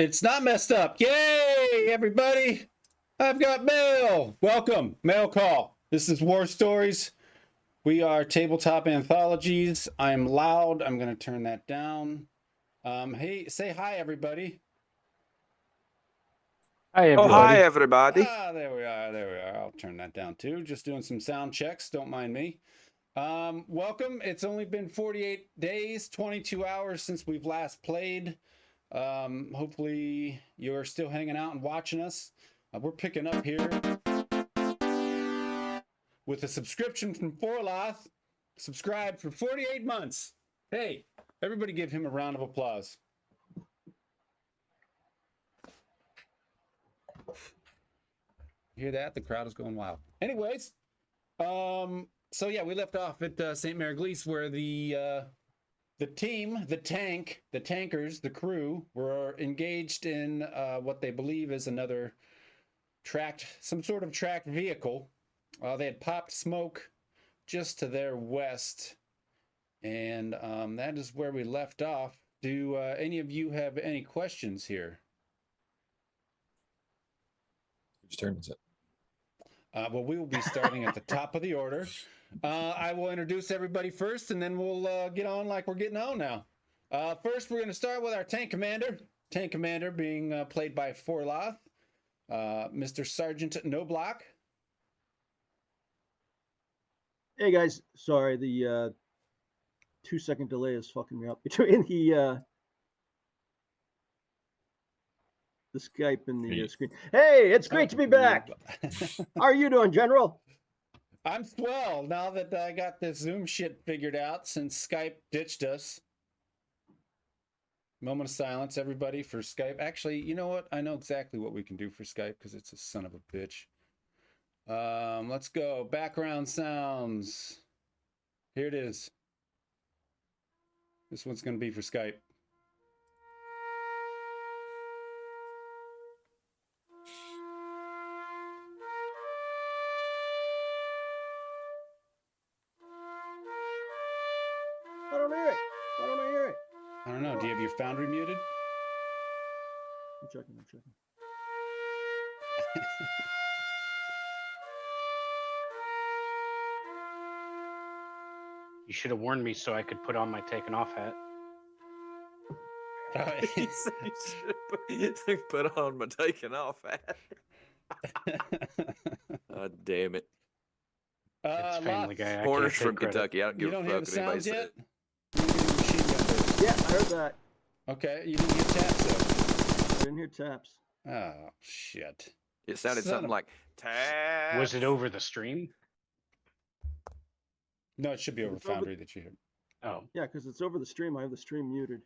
It's not messed up. Yay, everybody. I've got mail. Welcome. Mail call. This is War Stories. We are tabletop anthologies. I'm loud. I'm going to turn that down. Hey, say hi, everybody. Hi, everybody. Oh, hi, everybody. There we are. There we are. I'll turn that down too. Just doing some sound checks. Don't mind me. Welcome. It's only been 48 days, 22 hours since we've last played. Hopefully you're still hanging out and watching us. We're picking up here with a subscription from Forlath. Subscribed for 48 months. Hey, everybody give him a round of applause. You hear that? The crowd is going wild. Anyways, so yeah, we left off at St. Mary Eglise where the team, the tankers, the crew were engaged in what they believe is another some sort of tracked vehicle. They had popped smoke just to their west, and that is where we left off. Do any of you have any questions here? Whose turn is it? Well, we will be starting at the top of the order. I will introduce everybody first, and then we'll get on like we're getting on now. First, we're going to start with our tank commander. Tank commander being played by Forlath, Mr. Sergeant Knoblauch. Hey guys, sorry, the 2-second delay is fucking me up between the Skype and the screen. Hey, it's great to be back. How are you doing, General? I'm swell now that I got this Zoom shit figured out since Skype ditched us. Moment of silence, everybody, for Skype. Actually, you know what? I know exactly what we can do for Skype because it's a son of a bitch. Let's go. Background sounds. Here it is. This one's going to be for Skype. I don't hear it. Why don't I hear it? I don't know. Do you have your Foundry muted? I'm checking. You should have warned me so I could put on my taken off hat. Put on my taking off hat. Damn it. It's Family Guy. I Corners can't from take credit. Kentucky. I don't give You a don't hear fuck the what anybody sounds yet? says. Yeah, I heard that. Okay, you didn't hear taps though. I didn't hear taps. Oh, shit. It sounded Son something of- like tap. Was it over the stream? No, it should be over It's over- Foundry that you hear. Oh, Yeah, because it's over the stream. I have the stream muted.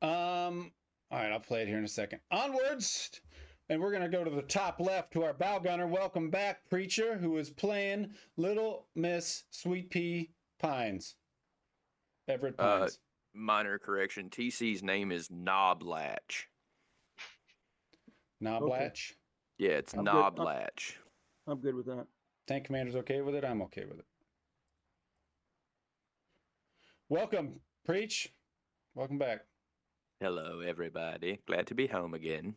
All right, I'll play it here in a second. Onwards, and we're gonna go to the top left to our bow gunner. Welcome back, Preacher, who is playing Little Miss Sweet Pea Pines. Everett Pines. Minor correction. TC's name is Knoblauch. Knoblauch. Yeah, it's I'm good. Knoblauch. I'm good with that. Tank Commander's okay with it. I'm okay with it. Welcome, Preach. Welcome back. Hello, everybody. Glad to be home again.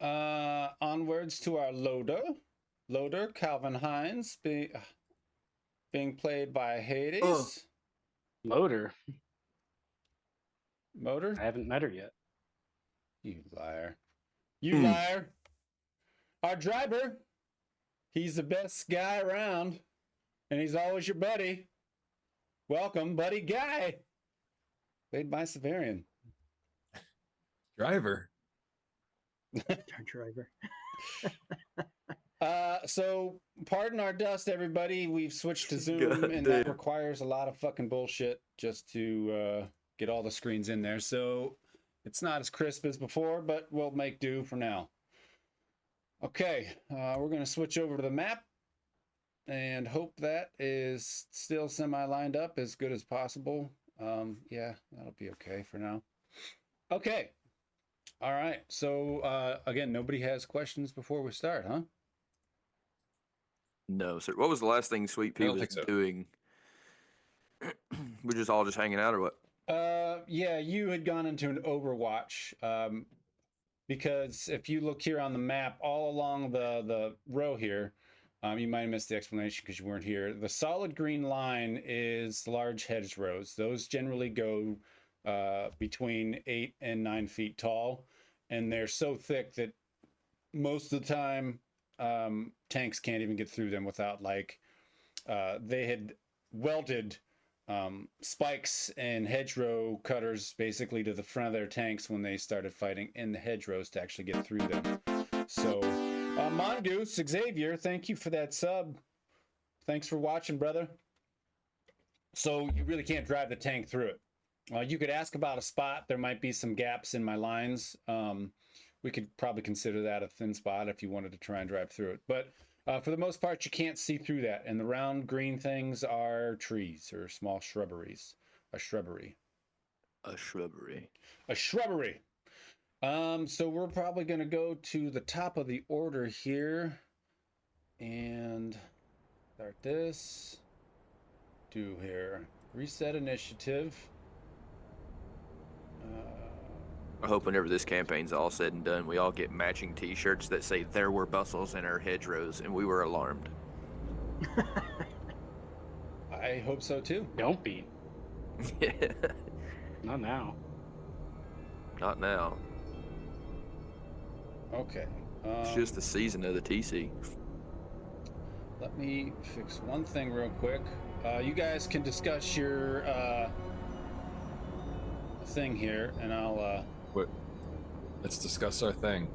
Onwards to our loader, Calvin Hines, being played by Hades. Oh. Loader. Motor? I haven't met her yet. You liar. You liar. Our driver, he's the best guy around, and he's always your buddy. Welcome, Buddy Guy. Played by Severian. Driver. Driver. So pardon our dust, everybody. We've switched to Zoom, God and damn. that requires a lot of fucking bullshit just to get all the screens in there. So it's not as crisp as before, but we'll make do for now. Okay, we're going to switch over to the map and hope that is still semi-lined up as good as possible. Yeah, that'll be okay for now. Okay. All right. So again, nobody has questions before we start, huh? No, sir. What was the last thing Sweet I Pea don't was think so. doing? We're just all hanging out or what? Yeah, you had gone into an Overwatch. Because if you look here on the map, all along the row here, you might have missed the explanation because you weren't here. The solid green line is large hedgerows. Those generally go between 8 and 9 feet tall, and they're so thick that most of the time tanks can't even get through them without they had welded spikes and hedgerow cutters basically to the front of their tanks when they started fighting in the hedgerows to actually get through them. So Mongoose, Xavier, thank you for that sub. Thanks for watching, brother. So you really can't drive the tank through it. You could ask about a spot. There might be some gaps in my lines. We could probably consider that a thin spot if you wanted to try and drive through it. But for the most part, you can't see through that. And the round green things are trees or small shrubberies. A shrubbery. A shrubbery. A shrubbery. So we're probably going to go to the top of the order here and start this. Do here. Reset initiative. I hope whenever this campaign's all said and done, we all get matching T-shirts that say "There were bustles in our hedgerows, and we were alarmed." I hope so too. Don't be. Not now. Not now. Okay. It's just the season of the TC. Let me fix one thing real quick. You guys can discuss your thing here, and I'll. What? Let's discuss our thing.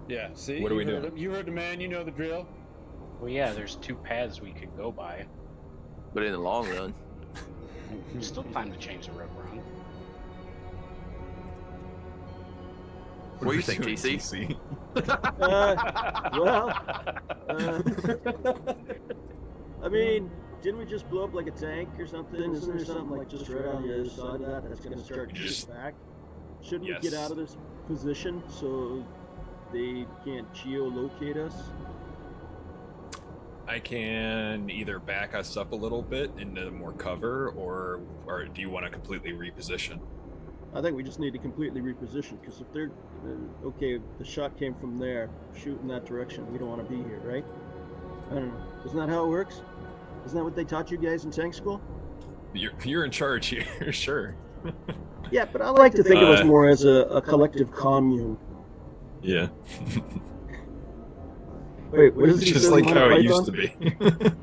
Yeah. See. What are we doing? You heard the man. You know the drill. Well, yeah, there's 2 paths we could go by. But in the long run, There's still time to change the road around. what do you think, TC? I mean, didn't we just blow up like a tank or something? Isn't there something like just right on the other side of that that's going to start shooting back? Shouldn't we get out of this position so they can't geolocate us? I can either back us up a little bit into more cover, or do you want to completely reposition? I think we just need to completely reposition, because if they're okay, the shot came from there, shoot in that direction. We don't want to be here, right? I don't know. Isn't that how it works? Isn't that what they taught you guys in tank school? You're in charge here, sure. Yeah, but I like to think of us more as a collective commune. Yeah. Wait, what is it? Just like how it used to be.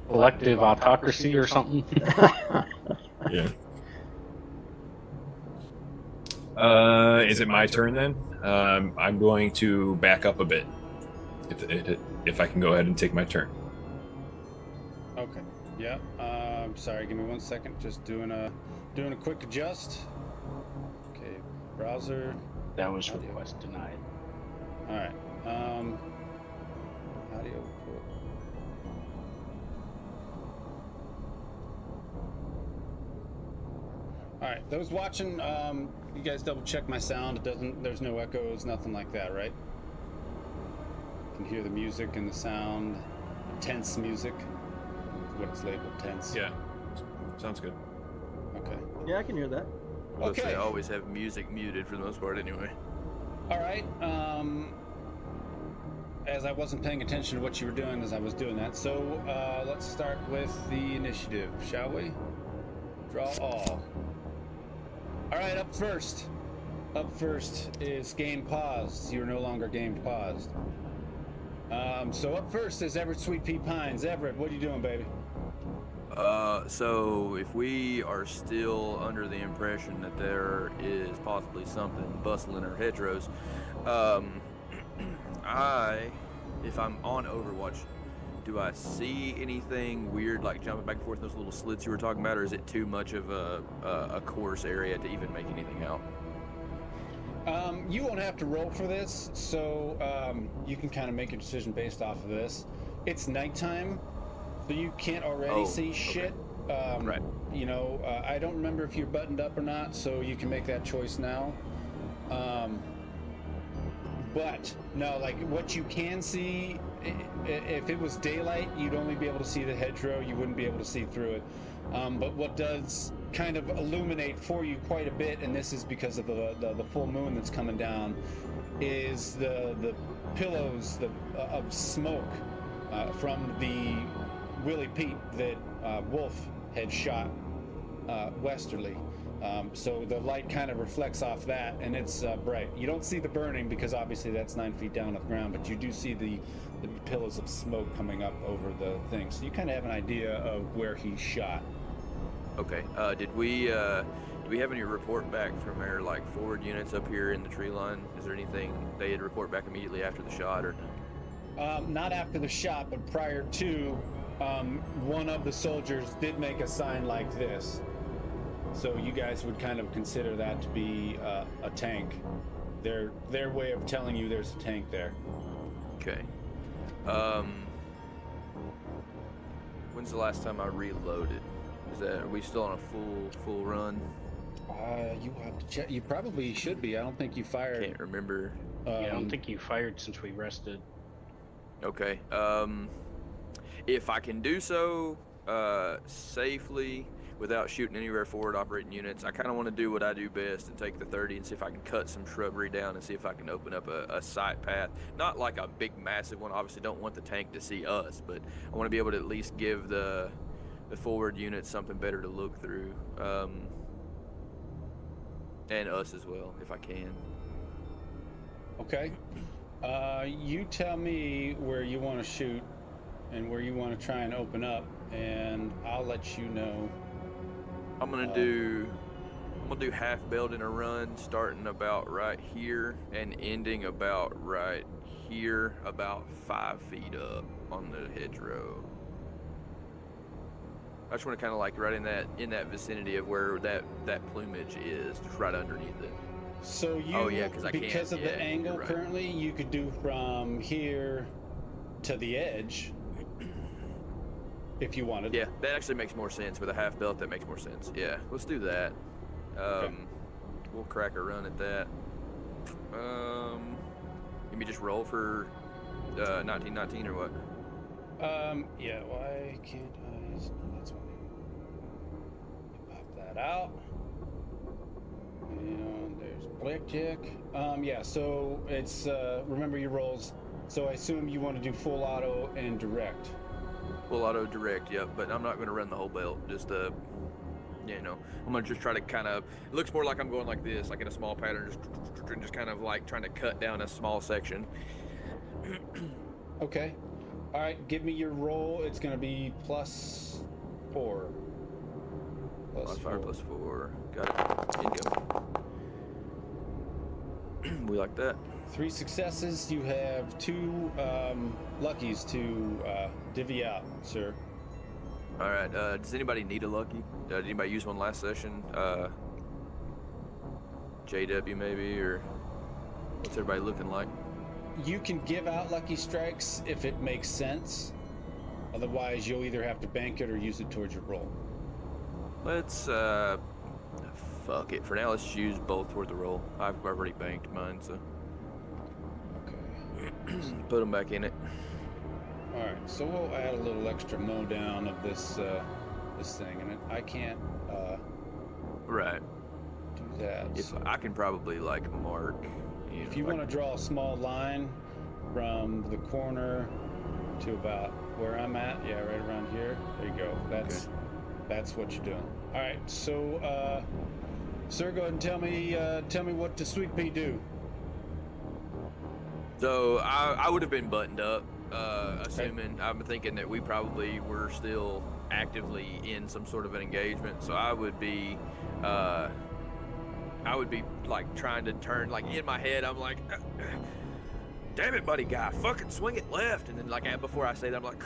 Collective autocracy or something? Yeah. Is it my turn then? I'm going to back up a bit. If I can go ahead and take my turn. Okay. Yeah. Sorry. Give me 1 second. Just doing a quick adjust. Okay. Browser. That was request denied. All right. Audio. All right. Those watching, you guys double check my sound. There's no echoes, nothing like that, right? You can hear the music and the sound. Tense music. What it's labeled, tense. Yeah. Sounds good. Okay. Yeah, I can hear that. Okay. They always have music muted for the most part anyway. All right. As I wasn't paying attention to what you were doing as I was doing that, so let's start with the initiative, shall we? Draw all. All right, up first. Up first is game paused. You're no longer game paused. So up first is Everett Sweet Pea Pines. Everett, what are you doing, baby? So if we are still under the impression that there is possibly something bustling our hedgerows, if I'm on Overwatch, do I see anything weird like jumping back and forth in those little slits you were talking about, or is it too much of a coarse area to even make anything out? You won't have to roll for this, so you can kind of make a decision based off of this. It's nighttime, so you can't already see shit. Right. You know, I don't remember if you're buttoned up or not, so you can make that choice now. But no, like what you can see, if it was daylight, you'd only be able to see the hedgerow. You wouldn't be able to see through it. But what does kind of illuminate for you quite a bit, and this is because of the full moon that's coming down, is the pillows of smoke from the Willie Pete that Wolf had shot westerly. So the light kind of reflects off that, and it's bright. You don't see the burning because obviously that's 9 feet down on the ground, but you do see the pillows of smoke coming up over the thing. So you kind of have an idea of where he shot. Okay. Do we have any report back from our like forward units up here in the tree line? Is there anything they had report back immediately after the shot or no? Not after the shot, but prior to, one of the soldiers did make a sign like this. So you guys would kind of consider that to be a tank. Their way of telling you there's a tank there. Okay. When's the last time I reloaded? Are we still on a full run? You have to check. You probably should be. I don't think you fired. Can't remember. Yeah, I don't think you fired since we rested. Okay. If I can do so safely without shooting any of our forward operating units, I kind of want to do what I do best and take the 30 and see if I can cut some shrubbery down and see if I can open up a sight path. Not like a big massive one. Obviously don't want the tank to see us, but I want to be able to at least give the forward units something better to look through. And us as well, if I can. Okay. You tell me where you want to shoot and where you want to try and open up, and I'll let you know. I'm gonna do half belt in a run, starting about right here and ending about right here, about 5 feet up on the hedgerow. I just want to kind of like right in that vicinity of where that plumage is, just right underneath it. So you, because of the angle currently, you could do from here to the edge if you wanted. Yeah, that actually makes more sense with a half belt. That makes more sense. Yeah, let's do that. Okay. We'll crack a run at that. Let me just roll for 1919 or what? Yeah. Why can't I? That's why. Pop that out. And there's Blackjack. Yeah, so it's, remember your rolls. So I assume you want to do full auto and direct. Full auto direct, yep, but I'm not going to run the whole belt. Just, I'm going to just try to kind of, it looks more like I'm going like this, like in a small pattern, just kind of like trying to cut down a small section. Okay. All right, give me your roll. It's going to be +4. Modifier +4. Got it. Income. We like that. 3 successes. You have 2 luckies to divvy out, sir. All right. Does anybody need a lucky? Did anybody use one last session? JW maybe, or what's everybody looking like? You can give out lucky strikes if it makes sense. Otherwise, you'll either have to bank it or use it towards your roll. Let's fuck it. For now, let's use both toward the roll. I've already banked mine, so. Okay. Put them back in it. All right, so we'll add a little extra mow down of this this thing, and I can't right do that. If so. I can probably like mark. If you want to draw a small line from the corner to about where I'm at, yeah, right around here. There you go. That's what you're doing. All right, so sir, go ahead and tell me what the Sweet Pea do. So I would have been buttoned up, assuming I'm thinking that we probably were still actively in some sort of an engagement. So I would be like trying to turn, like in my head, I'm like, damn it, buddy guy, fucking swing it left. And then like before I say that, I'm like,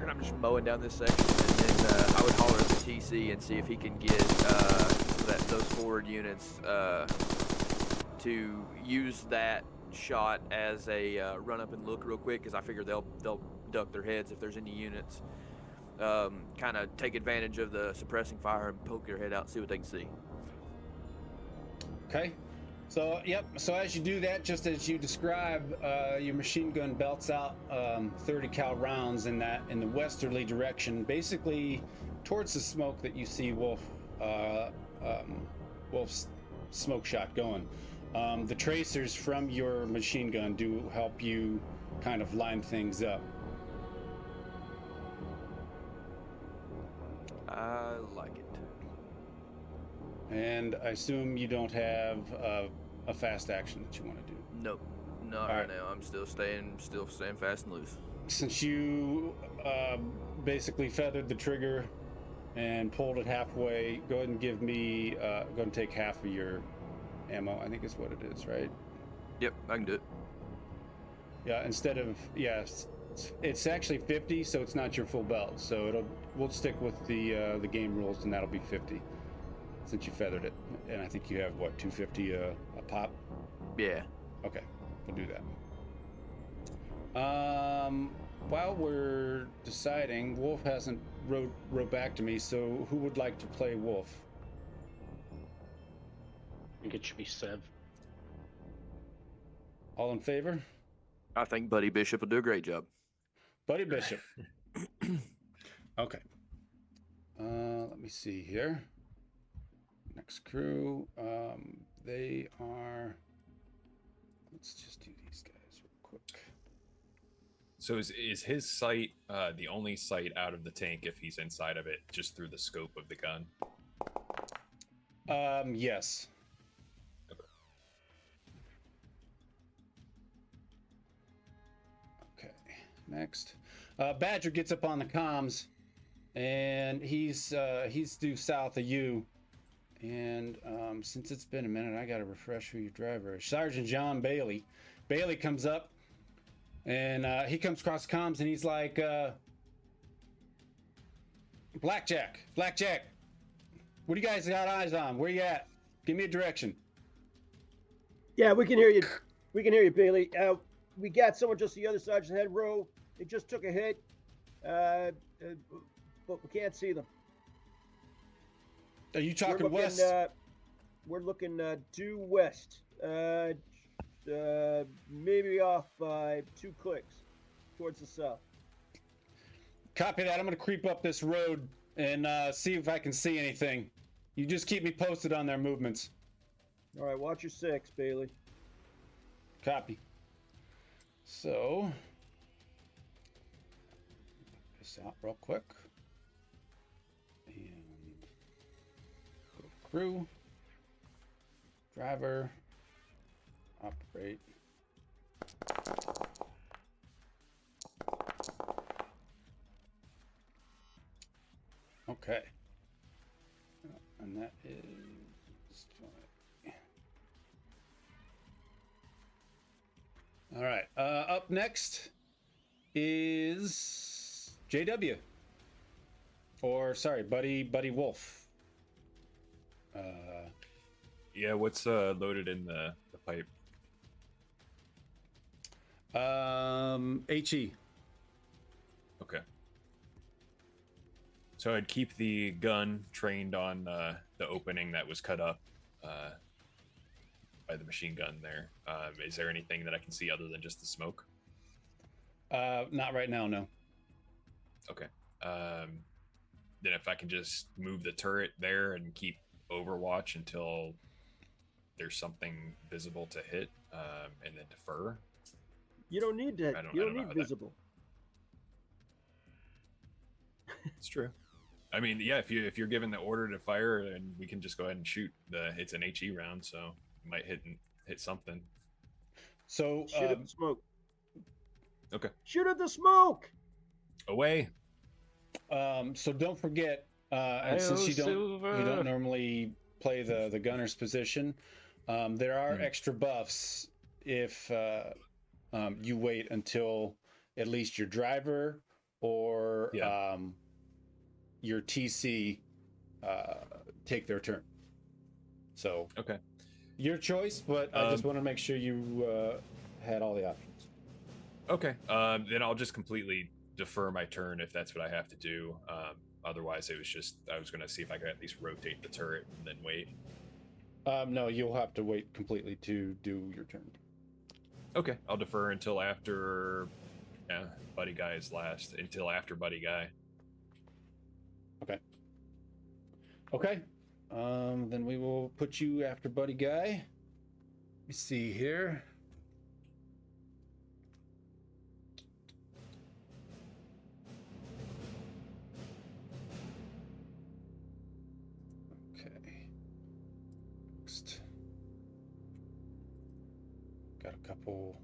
and I'm just mowing down this section. And then I would holler at the TC and see if he can get those forward units to use that shot as a run up and look real quick, because I figure they'll duck their heads if there's any units. Kind of take advantage of the suppressing fire and poke their head out, see what they can see. Okay. So, yep. So as you do that, just as you describe, your machine gun belts out 30 cal rounds in the westerly direction, basically towards the smoke that you see Wolf Wolf's smoke shot going. The tracers from your machine gun do help you kind of line things up. I like it. And I assume you don't have a fast action that you want to do. Nope, not right now. I'm still staying fast and loose. Since you basically feathered the trigger and pulled it halfway, go ahead and give me, go ahead and take half of your ammo, I think is what it is, right? Yep, I can do it. Yeah, instead of, it's actually 50, so it's not your full belt. So we'll stick with the game rules, and that'll be 50 since you feathered it. And I think you have, what, 250 a pop? Yeah. Okay, we'll do that. While we're deciding, Wolf hasn't wrote back to me, so who would like to play Wolf? I think it should be Sev. All in favor? I think Buddy Bishop will do a great job. Buddy Bishop. Okay. Let me see here. Next crew. They are... Let's just do these guys real quick. So is his sight the only sight out of the tank if he's inside of it, just through the scope of the gun? Yes. Okay. Next. Badger gets up on the comms, and he's due south of you. And since it's been a minute, I gotta refresh who your driver is. Sergeant John Bailey. Bailey comes up, and he comes across comms, and he's like, Blackjack, what do you guys got eyes on? Where you at? Give me a direction. Yeah, we can hear you. We can hear you, Bailey. We got someone just the other side of the head row. They just took a hit, but we can't see them. Are you talking west? We're looking due west. Maybe off by 2 clicks towards the south. Copy that. I'm going to creep up this road and see if I can see anything. You just keep me posted on their movements. All right, watch your 6, Bailey. Copy. So, this out real quick. And go to crew, driver, operate. Okay. And that is... All right. Up next is JW. Or, sorry, Buddy Wolf. Yeah, what's loaded in the pipe? HE. Okay. So I'd keep the gun trained on the opening that was cut up by the machine gun there. Is there anything that I can see other than just the smoke? Not right now, no. Okay. Then if I can just move the turret there and keep Overwatch until there's something visible to hit, and then defer. You don't need that. You don't need visible. It's true. I mean, yeah, if you're given the order to fire, and we can just go ahead and shoot. It's an HE round, so it might hit something. So shoot at the smoke. Okay. Shoot at the smoke. Away. So don't forget, and since you don't normally play the gunner's position, there are extra buffs if you wait until at least your driver or your TC take their turn. So okay, your choice, but I just want to make sure you had all the options. Okay, then I'll just completely defer my turn if that's what I have to do. Otherwise, it was just I was going to see if I could at least rotate the turret and then wait. No, you'll have to wait completely to do your turn. Okay, I'll defer until after Buddy Guy is last. Until after Buddy Guy. Okay. Then we will put you after Buddy Guy. Let me see here. Okay. Next. Got a couple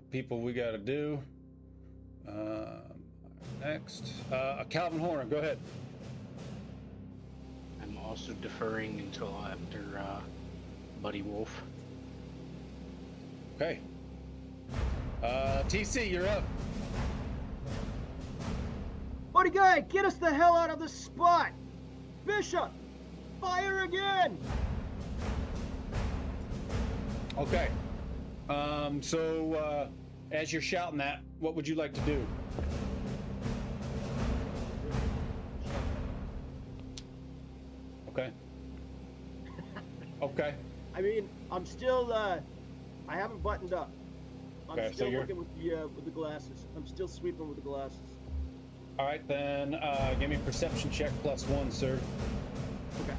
people we got to do. Next, Calvin Horner, go ahead. I'm also deferring until after Buddy Wolf. Okay. TC, you're up. Buddy Guy, get us the hell out of this spot! Bishop, fire again! Okay. So as you're shouting that, what would you like to do? Okay. Okay. I mean, I'm still, I haven't buttoned up. I'm Okay, so still you're- looking with the glasses. I'm still sweeping with the glasses. All right, then give me a perception check +1, sir. Okay.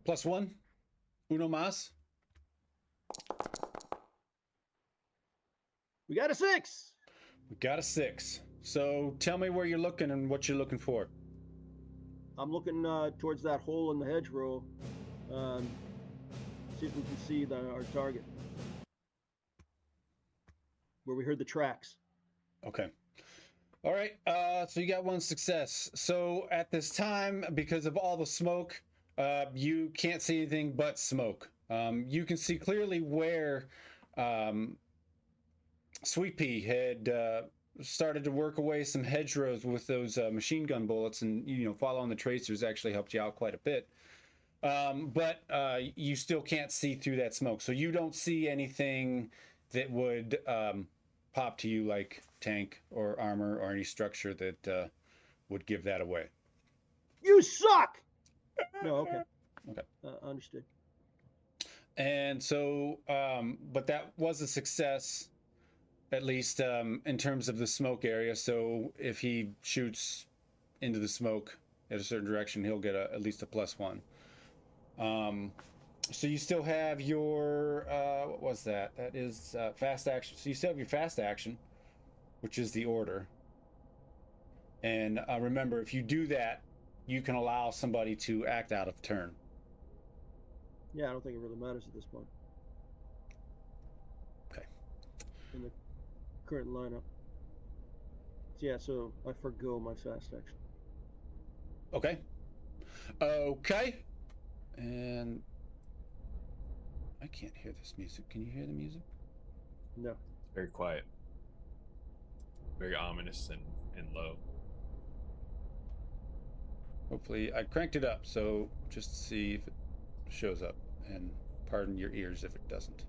+1. Uno más. We got a 6. We got a 6. So tell me where you're looking and what you're looking for. I'm looking towards that hole in the hedgerow. See if we can see our target. Where we heard the tracks. Okay. All right. So you got one success. So at this time, because of all the smoke, you can't see anything but smoke. You can see clearly where Sweet Pea had started to work away some hedgerows with those machine gun bullets, and following the tracers actually helped you out quite a bit. But you still can't see through that smoke, so you don't see anything that would pop to you like tank or armor or any structure that would give that away. You suck! No, okay. Okay. Understood. And so, but that was a success, at least in terms of the smoke area. So if he shoots into the smoke at a certain direction, he'll get at least a +1. So you still have your, what was that? That is fast action. So you still have your fast action, which is the order. And remember, if you do that, you can allow somebody to act out of turn. Yeah, I don't think it really matters at this point. Okay. In the current lineup. Yeah, so I forgo my fast action. Okay. Okay. And I can't hear this music. Can you hear the music? No. Very quiet. Very ominous and low. Hopefully, I cranked it up, so just to see if it shows up. And pardon your ears if it doesn't.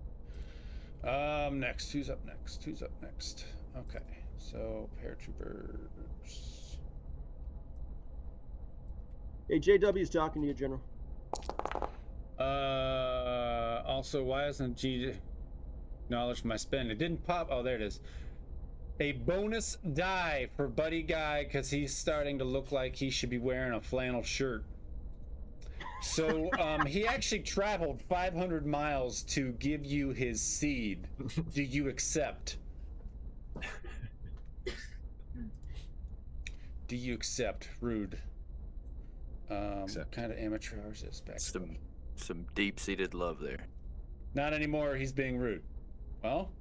Next. Who's up next? Who's up next? Okay. So, Paratroopers. Hey, JW's talking to you, General. Also, why hasn't G acknowledged my spend? It didn't pop. Oh, there it is. A bonus die for Buddy Guy because he's starting to look like he should be wearing a flannel shirt. So he actually traveled 500 miles to give you his seed. Do you accept? Do you accept? Rude. What kind of amateur hours is back? Some deep-seated love there. Not anymore. He's being rude. Well,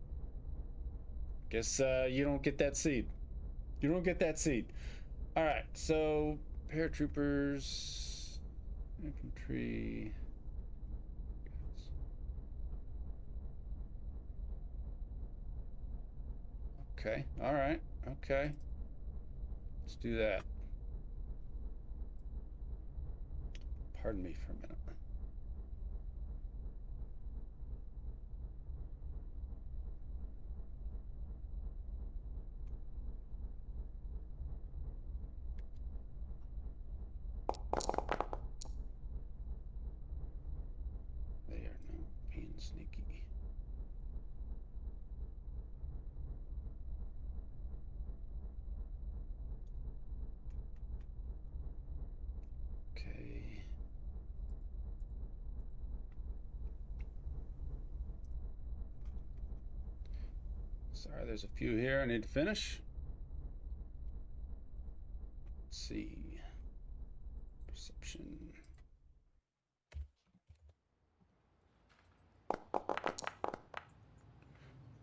guess you don't get that seed. You don't get that seed. All right. So paratroopers, infantry. Okay. All right. Okay. Let's do that. Pardon me for a minute. Sneaky. Okay. Sorry, there's a few here I need to finish. Let's see. Perception.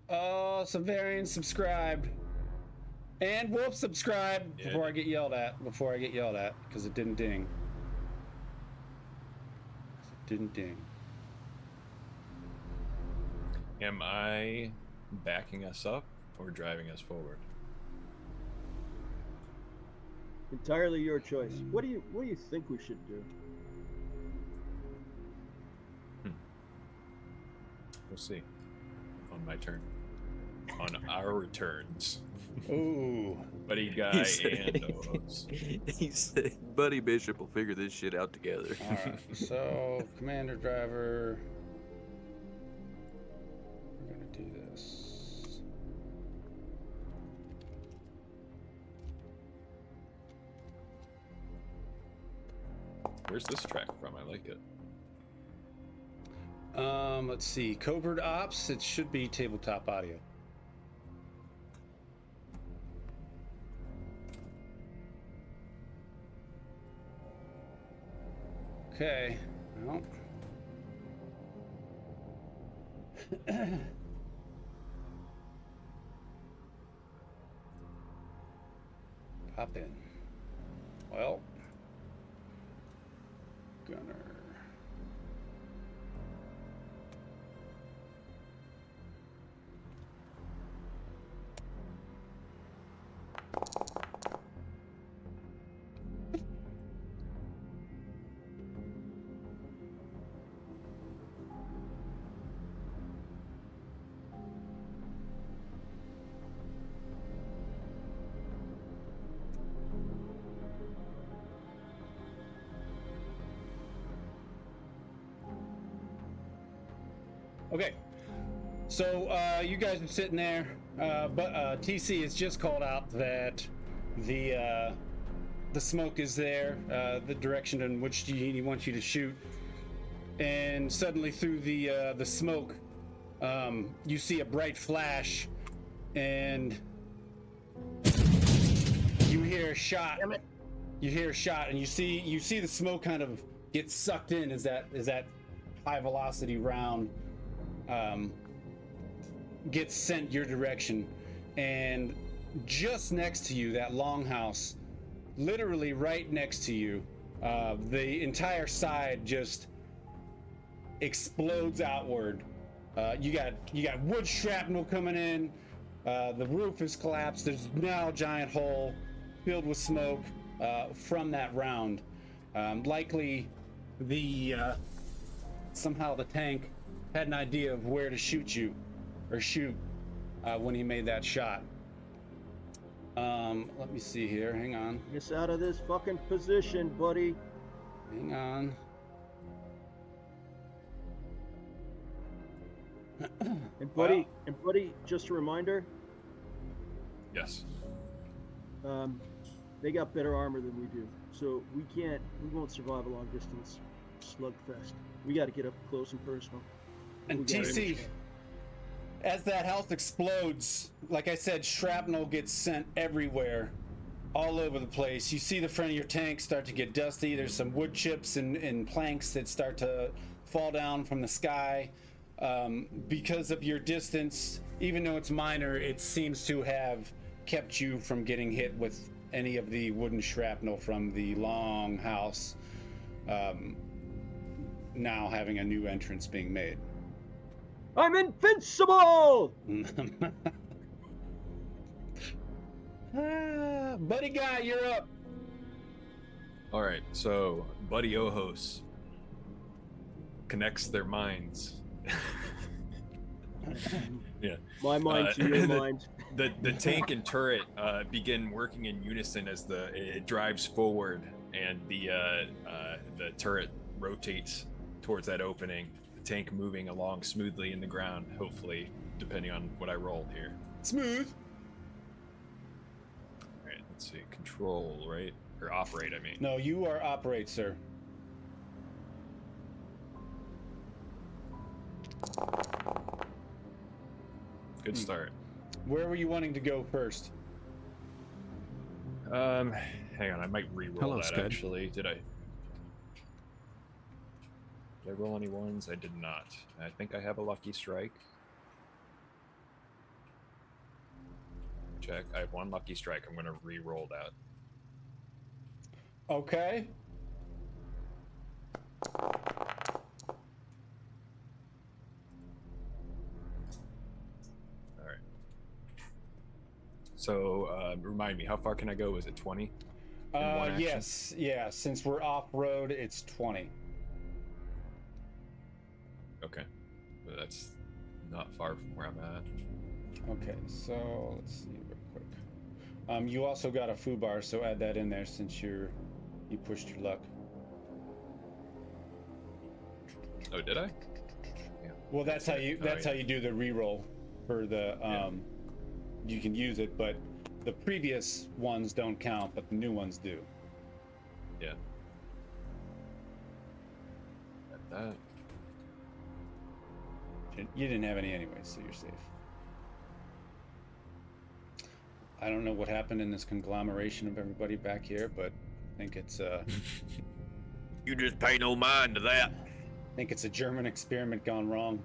Oh, Severian subscribed. And Wolf subscribed before I get yelled at. Because it didn't ding. Am I backing us up or driving us forward? Entirely your choice. What do you think we should do? We'll see. On my turn. On our returns. Ooh. Buddy Guy and Ojos. He said, Buddy Bishop will figure this shit out together. Alright, so commander driver. We're gonna do this. Where's this track from? I like it. Let's see. Covert Ops, it should be tabletop audio. Okay. Well. Pop in. Well. Gunner. Okay, so you guys are sitting there, but TC has just called out that the smoke is there, the direction in which he wants you to shoot, and suddenly through the smoke, you see a bright flash, and you hear a shot. Damn it. You hear a shot, and you see the smoke kind of get sucked in as that high velocity round gets sent your direction, and just next to you, that longhouse, literally right next to you, the entire side just explodes outward. You got wood shrapnel coming in. The roof is collapsed. There's now a giant hole filled with smoke from that round. Likely, somehow the tank had an idea of where to shoot when he made that shot. Let me see here. Hang on. Get out of this fucking position, buddy. Hang on. And buddy, just a reminder. Yes. They got better armor than we do, so we won't survive a long distance slugfest. We got to get up close and personal. And TC, as that house explodes, like I said, shrapnel gets sent everywhere, all over the place. You see the front of your tank start to get dusty. There's some wood chips and planks that start to fall down from the sky. Because of your distance, even though it's minor, it seems to have kept you from getting hit with any of the wooden shrapnel from the long house, now having a new entrance being made. I'm invincible! Buddy Guy, you're up. All right, so Buddy Ojos connects their minds. Yeah. My mind to your mind. The tank and turret begin working in unison as it drives forward, and the turret rotates towards that opening. tank moving along smoothly in the ground, hopefully, depending on what I roll here. Smooth. All right, let's see. Control, right? Or operate, I mean. No, you are operate, sir. Good start. Where were you wanting to go first? Hang on, I might re-roll Hello, that Scud. actually. Did I roll any ones? I did not. I think I have a lucky strike. Check. I have one lucky strike. I'm gonna re-roll that. Okay. All right. So, remind me, how far can I go? Is it 20? one action? Yes, yeah. Since we're off road, it's 20. Okay. But that's not far from where I'm at. Okay, so let's see real quick. You also got a foo bar, so add that in there since you pushed your luck. Oh, did I? Yeah. Well, that's how you how you do the reroll for the You can use it, but the previous ones don't count, but the new ones do. Yeah. At that. You didn't have any anyway, so you're safe. I don't know what happened in this conglomeration of everybody back here, but I think it's You just pay no mind to that. I think it's a German experiment gone wrong.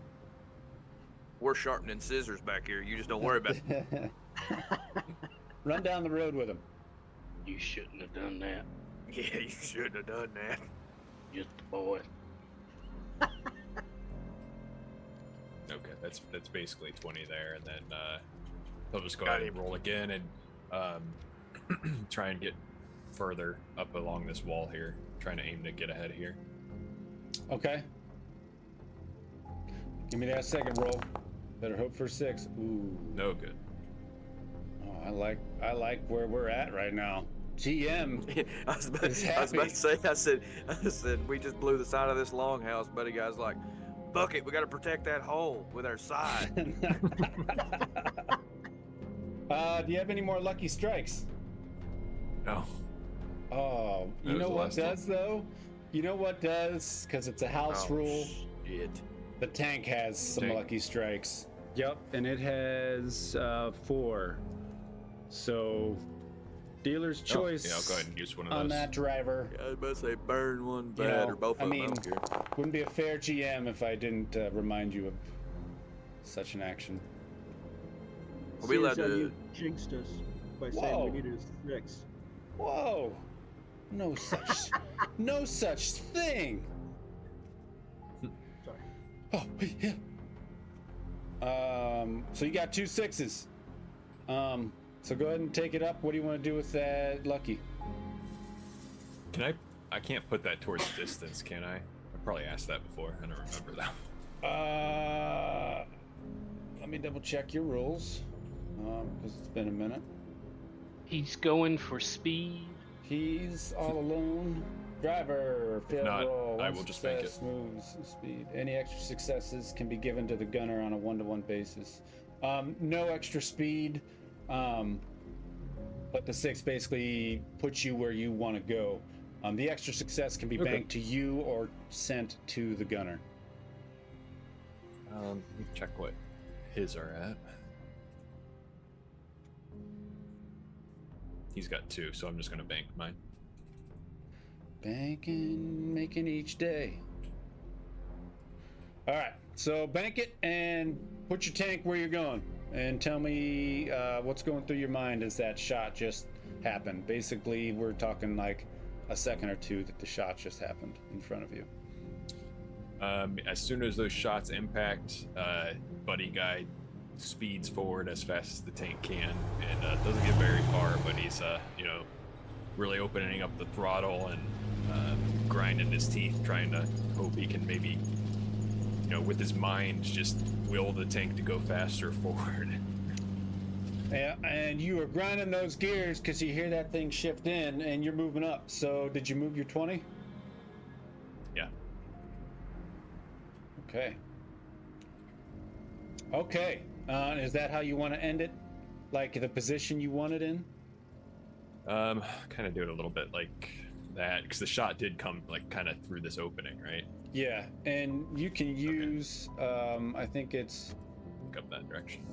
We're sharpening scissors back here. You just don't worry about it. Run down the road with him. You shouldn't have done that. Yeah, you shouldn't have done that. Just the boy. Okay, that's basically 20 there, and then I'll just go ahead and roll again and try and get further up along this wall here. Trying to aim to get ahead here. Okay. Give me that second roll. Better hope for 6. Ooh. No good. Oh, I like where we're at right now. GM I was about is to happy. say, I said, we just blew the side of this longhouse, buddy. Guy's like, fuck it, we got to protect that hole with our side. Do you have any more lucky strikes? No. Oh, That you was know the what last one. does though? You know what does? Because it's a house rule. Shit. The tank has some Tank. lucky strikes. Yep, and it has 4. So, dealer's choice Yeah, I'll go ahead and use one of on those. that driver. I was about to say burn one You bad know, or both I of them. mean, I don't care. wouldn't be a fair GM if I didn't remind you of such an action. Are we allowed Seems how to- You jinxed us by Whoa. saying we needed a 6. Whoa! No such, no such thing. Sorry. Oh, yeah. So you got 2 6s. So go ahead and take it up. What do you want to do with that lucky? Can I can't put that towards distance, can I? I probably asked that before. I don't remember that. Let me double check your rules, because it's been a minute. He's going for speed. He's all alone. Driver, failed not, roll. I One will just make success, moves, speed. Any extra successes can be given to the gunner on a 1-to-1 basis. No extra speed, but the 6 basically puts you where you want to go. The extra success can be Okay. banked to you or sent to the gunner. Let me check what his are at. He's got 2, so I'm just gonna bank mine. Banking, making each day. All right, so bank it and put your tank where you're going, and tell me what's going through your mind as that shot just happened. Basically, we're talking like a second or 2 that the shot just happened in front of you. As soon as those shots impact, buddy guy speeds forward as fast as the tank can, and doesn't get very far, but he's really opening up the throttle and grinding his teeth, trying to hope he can maybe, with his mind, just will the tank to go faster forward. Yeah, and you are grinding those gears because you hear that thing shift in, and you're moving up. So, did you move your 20? Yeah. Okay. Okay. Is that how you want to end it? Like the position you want it in? Kind of do it a little bit like that, because the shot did come like kind of through this opening, right? Yeah, and you can use, I think it's Look up that direction.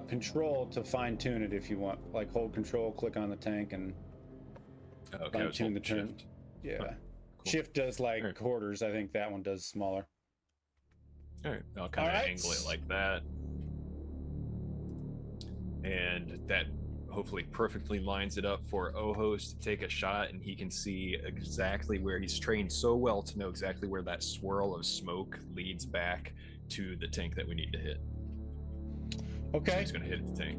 control to fine tune it if you want. Like hold control, click on the tank, and Okay, I was fine tune the holding turn. shift. Yeah. Huh, cool. Shift does like Alright. quarters. I think that one does smaller. All right, I'll kind of Alright. angle it like that, and that hopefully perfectly lines it up for Ojos to take a shot, and he can see exactly where he's trained so well to know exactly where that swirl of smoke leads back to the tank that we need to hit. So Okay. he's gonna hit the tank.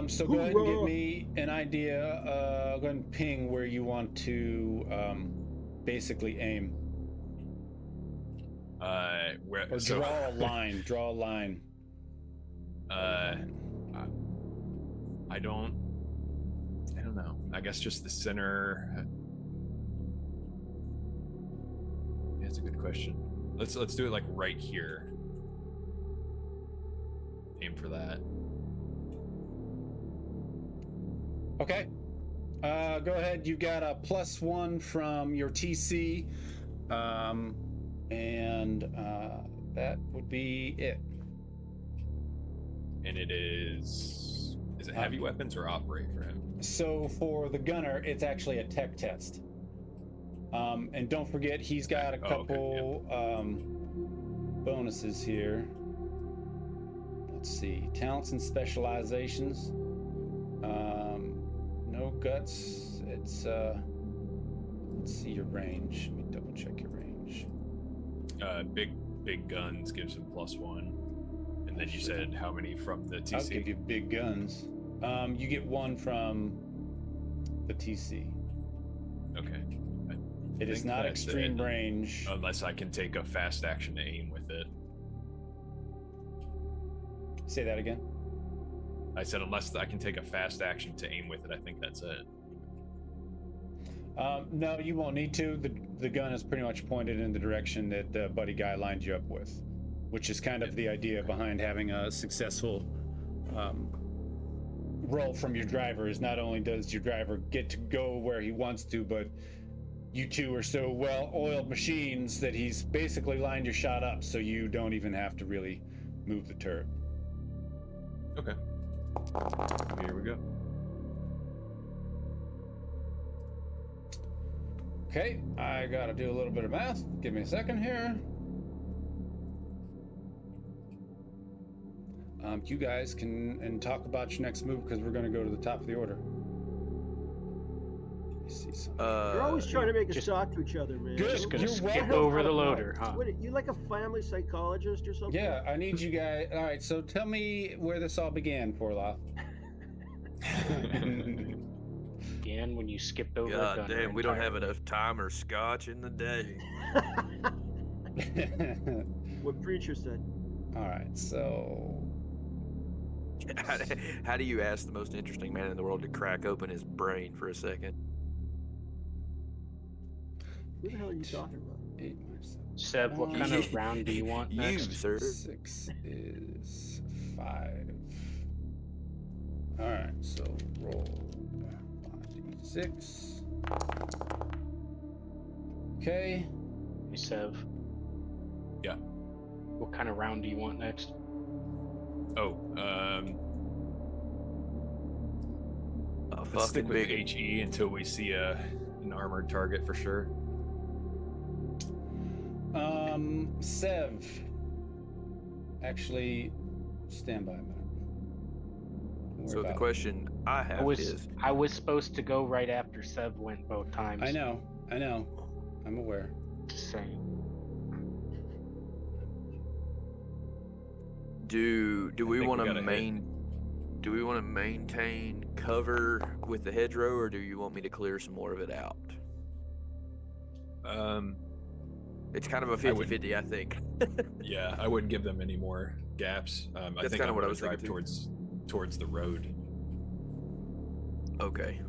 So go ahead and give Hoorah! me an idea. Go ahead and ping where you want to basically aim. Where? Or So, draw a line. Draw a line. I don't know. I guess just the center. Yeah, that's a good question. Let's do it like right here. Aim for that. Okay. Go ahead. You got a +1 from your TC. And that would be it. And it is it heavy weapons or operate for him? So for the gunner, it's actually a tech test. And don't forget, he's got a couple bonuses here. Let's see, talents and specializations. No guts. It's let's see your range. Let me double check your range. Big guns gives him +1. And then you said how many from the TC? I'll give you big guns. You get 1 from the TC. Okay. It is think not that's extreme it. range. Unless I can take a fast action to aim with it. Say that again. I said unless I can take a fast action to aim with it, I think that's it. No, you won't need to. The gun is pretty much pointed in the direction that the buddy guy lined you up with, which is kind of the idea behind having a successful roll from your driver. Is not only does your driver get to go where he wants to, but you two are so well-oiled machines that he's basically lined your shot up, so you don't even have to really move the turret. Okay. Here we go. Okay, I gotta do a little bit of math. Give me a second here. You guys can talk about your next move because we're gonna go to the top of the order. Let me see something. You're always trying to make us just- talk to each other, man. Good. Just gonna You're skip welcome. over the loader, huh? What, you like a family psychologist or something? Yeah, I need you guys. All right, so tell me where this all began, Forlath. Again, when you skipped over a God gunner damn, we don't have entirely. enough time or scotch in the day. What preacher said. All right, so How do you ask the most interesting man in the world to crack open his brain for a second? Who the hell are you talking about? 8 minus Seb, what kind of round do you want You, next? sir. 6 is 5. All right, so roll 5d6. Okay. Hey, Sev. Yeah. What kind of round do you want next? Oh, A let's stick fucking with big. HE until we see an armored target for sure. Sev. Actually, stand by a minute. Don't worry So the about it. question I have is, I was supposed to go right after Seb went both times. I know. I'm aware. Just saying. do we think we want to gotta hit. do we want to maintain cover with the hedgerow, or do you want me to clear some more of it out? It's kind of a I wouldn't- 50-50, I think. Yeah, I wouldn't give them any more gaps. I That's think kinda I'm what I gonna was drive thinking, towards the road. Okay.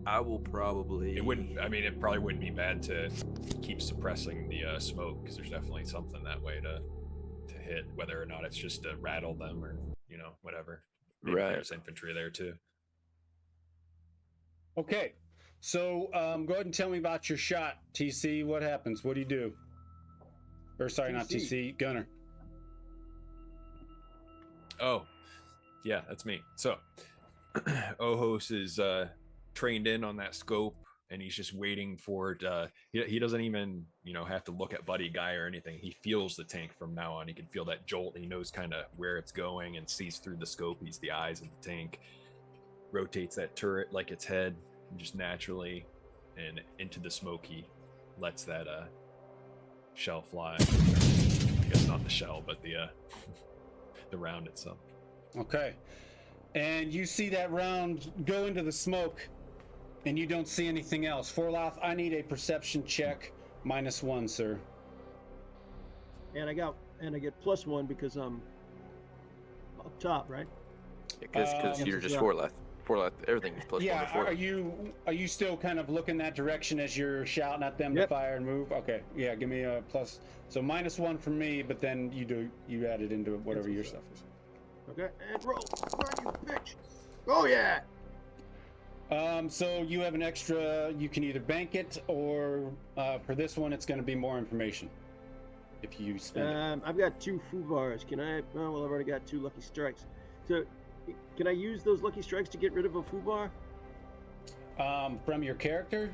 I will probably. It wouldn't. I mean, it probably wouldn't be bad to keep suppressing the smoke, because there's definitely something that way to hit, whether or not it's just to rattle them or whatever. Maybe Right. there's infantry there too. Okay, so go ahead and tell me about your shot, TC. What happens? What do you do? Or sorry, not TC, Gunner. Oh, yeah, that's me. So, Ojos is trained in on that scope, and he's just waiting for it. He doesn't even, have to look at Buddy Guy or anything. He feels the tank from now on. He can feel that jolt. He knows kind of where it's going and sees through the scope. He's the eyes of the tank. Rotates that turret like its head, and just naturally, and into the smoke, he lets that shell fly. I guess not the shell, but the the round itself. Okay. And you see that round go into the smoke, and you don't see anything else. Forlath, I need a perception check, -1, sir. And I get +1 because I'm up top, right? Because you're just Forlath. Forlath, everything is +1 to Yeah, Forlath. are you still kind of looking that direction as you're shouting at them to fire and move? Okay, yeah, give me a plus. So -1 from me, but then you add it into whatever your stuff is. Okay, and roll. Run, you bitch. Oh yeah. So you have an extra. You can either bank it, or for this one, it's going to be more information if you spend it. I've got 2 foo bars. Can I? Oh, well, I've already got 2 lucky strikes. So, can I use those lucky strikes to get rid of a foo bar? From your character?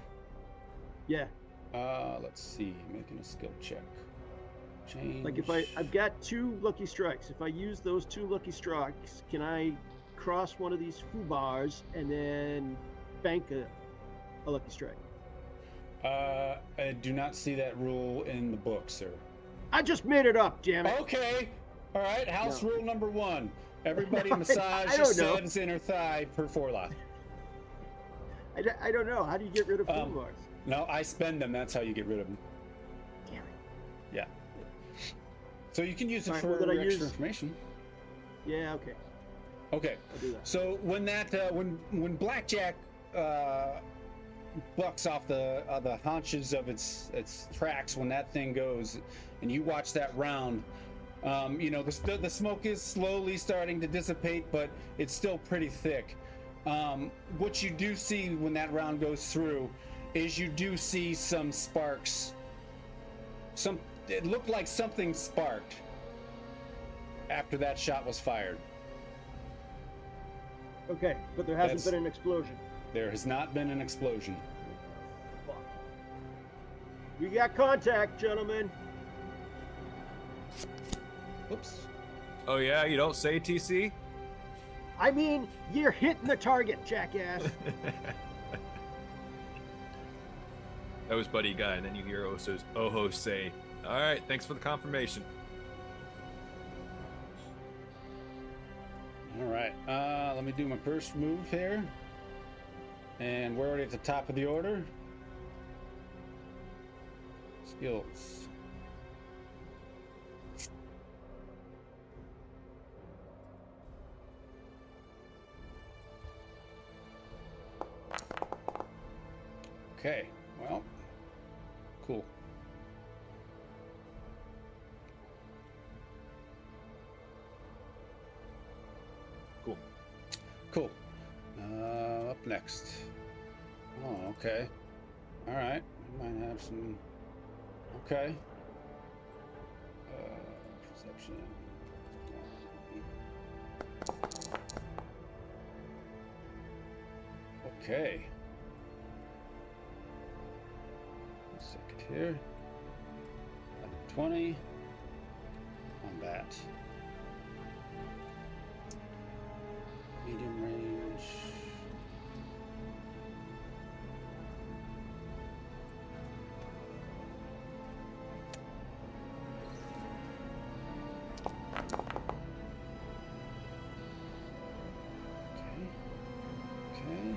Yeah. Let's see. Making a skill check. Change. Like if I've got 2 lucky strikes. If I use those 2 lucky strikes, can I cross one of these foo bars and then bank a lucky strike? I do not see that rule in the book, sir. I just made it up, damn it. Okay. All right. House No. rule number 1. Everybody massage I your don't know. Sev's inner thigh per Forlath. I don't know. How do you get rid of foo bars? No, I spend them. That's how you get rid of them. Damn it. Yeah. So you can use it All right, for well, then I extra use- information. Yeah, okay. Okay. I'll do that. So when that when Blackjack bucks off the haunches of its tracks, when that thing goes, and you watch that round, the smoke is slowly starting to dissipate, but it's still pretty thick. What you do see when that round goes through is you do see some sparks. It looked like something sparked after that shot was fired. Okay, but there hasn't been an explosion. There has not been an explosion. Fuck. We got contact, gentlemen. Oops. Oh yeah, you don't say, TC? I mean, you're hitting the target, jackass. That was Buddy Guy, and then you hear Ojos say, "All right, thanks for the confirmation." All right. Let me do my first move here. And we're already at the top of the order. Skills. Okay. Well, cool. Cool. Up next. Oh, okay. All right. We might have some. Okay. Perception. Okay. 1 second here. 20 on that. Medium range. Okay.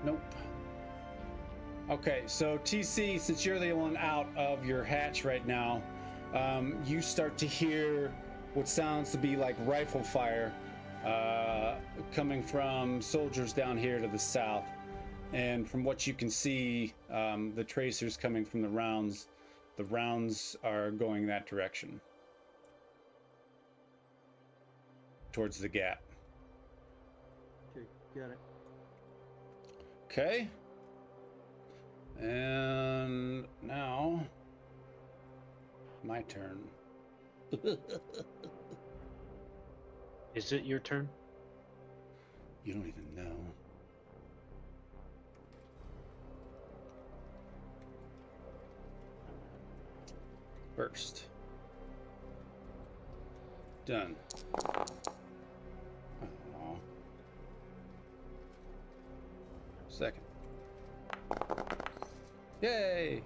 Nope. Okay, so TC, since you're the one out of your hatch right now, you start to hear what sounds to be like rifle fire coming from soldiers down here to the south. And from what you can see, the tracers coming from the rounds are going that direction. Towards the gap. Okay, got it. Okay. And now, my turn. Is it your turn? You don't even know. First. Done. Oh. Second. Yay!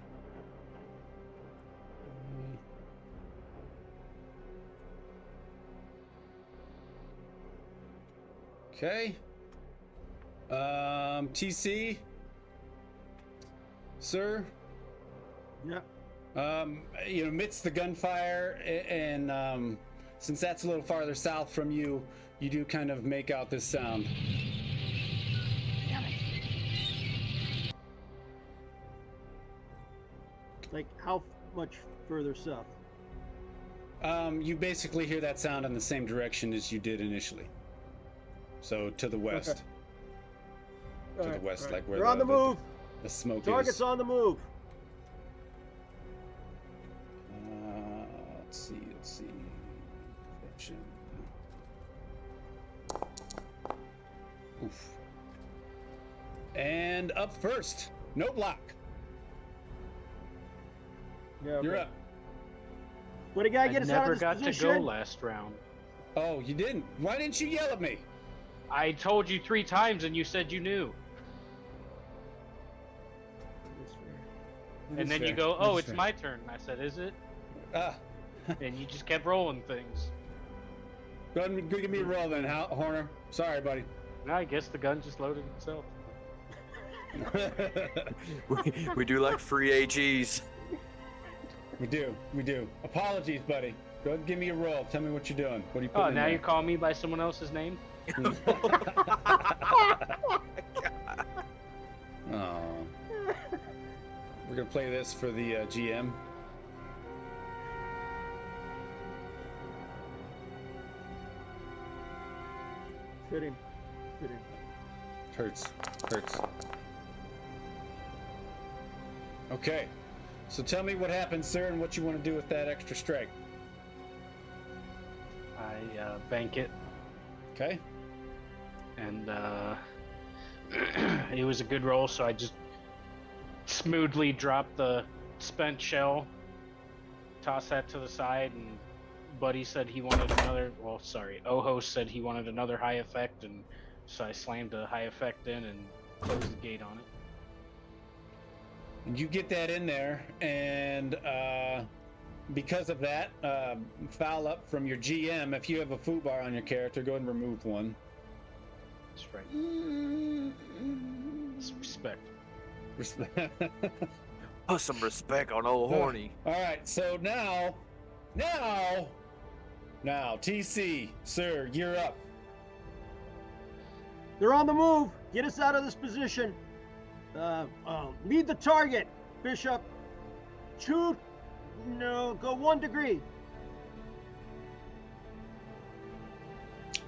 Okay. TC, sir. Yeah. Amidst the gunfire, and since that's a little farther south from you, you do kind of make out this sound. Like how much further south? You basically hear that sound in the same direction as you did initially. So to the west. Okay. To the west, like where they're on the move. The smoke Target's is. on the move. Let's see. Perfection. Oof. And up first, Knoblauch. Yeah. You're up. What do you gotta I get us out never of this got position? to go last round. Oh, you didn't? Why didn't you yell at me? I told you 3 times and you said you knew. That's fair. And then you go, oh, it's my turn. And I said, is it? Ah. And you just kept rolling things. Go ahead and give me a roll then, Horner. Sorry, buddy. And I guess the gun just loaded itself. We do like free AGs. We do. Apologies, buddy. Go ahead and give me a roll. Tell me what you're doing. What are you putting Oh, in now there? you call me by someone else's name? Oh. We're gonna play this for the GM. Fitting. Hurts. Okay. So tell me what happened, sir, and what you want to do with that extra strike. I bank it, Okay. and it was a good roll, so I just smoothly dropped the spent shell, toss that to the side, and Buddy said he wanted another, Ojos said he wanted another high effect, and so I slammed a high effect in and closed the gate on it. You get that in there, and because of that, foul up from your GM. If you have a foo bar on your character, go ahead and remove one. That's right. It's respect. Put some respect on old Horny. All right, so now, TC, sir, you're up. They're on the move. Get us out of this position. Lead the target, Bishop. Go 1 degree.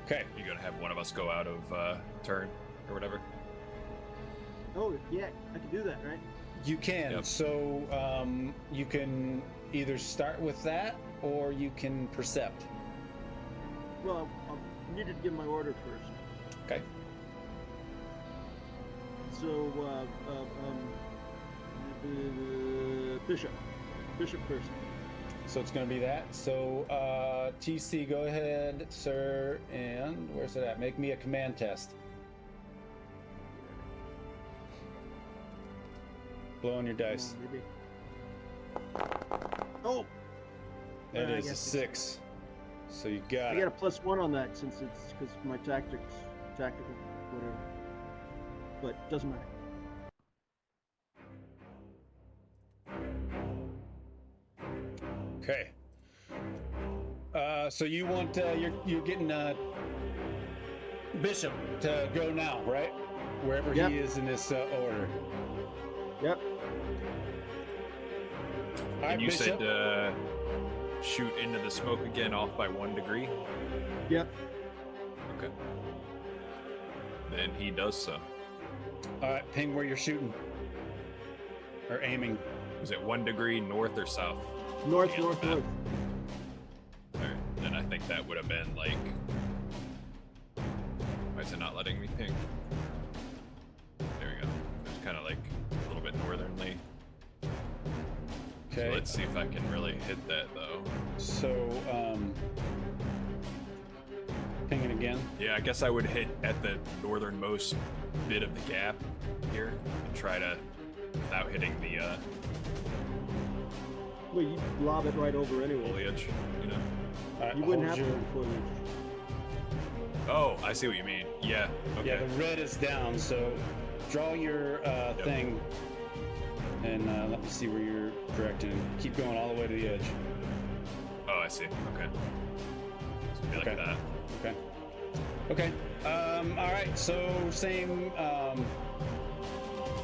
Okay. You're gonna have one of us go out of turn or whatever. Oh yeah, I can do that, right? You can. Yep. So you can either start with that, or you can percept. Well, I needed to give my order first. Okay. So, Bishop first. So it's going to be that. So TC, go ahead, sir, and where's it at? Make me a command test. Blow on your dice. Maybe. Oh, That I is a guess 6. So you got I it. got a +1 on that since it's because my tactical, whatever. But doesn't matter. So you want you're getting Bishop to go now, right? Wherever Yep. he is in this order. Yep. All right, And you Bishop. said shoot into the smoke again off by 1 degree? Yep. Okay. Then he does so. All right, ping where you're shooting or aiming. Was it 1 degree north or south? North, Yeah, north, map. north. Alright, then I think that would have been like... Why is it not letting me ping? There we go. It's kind of like a little bit northernly. Okay. So let's see if I can really hit that though. So, ping it again. Yeah, I guess I would hit at the northernmost bit of the gap here and try to, without hitting the Well, you lob it right over anyway. foliage, you know? All right, You wouldn't hold have to your- do foliage. Oh, I see what you mean. Yeah, okay. Yeah, the red is down, so draw your thing, and let me see where you're directing. Keep going all the way to the edge. Oh, I see. Okay. So it'd be like Okay. that. Okay. Okay. All right. So same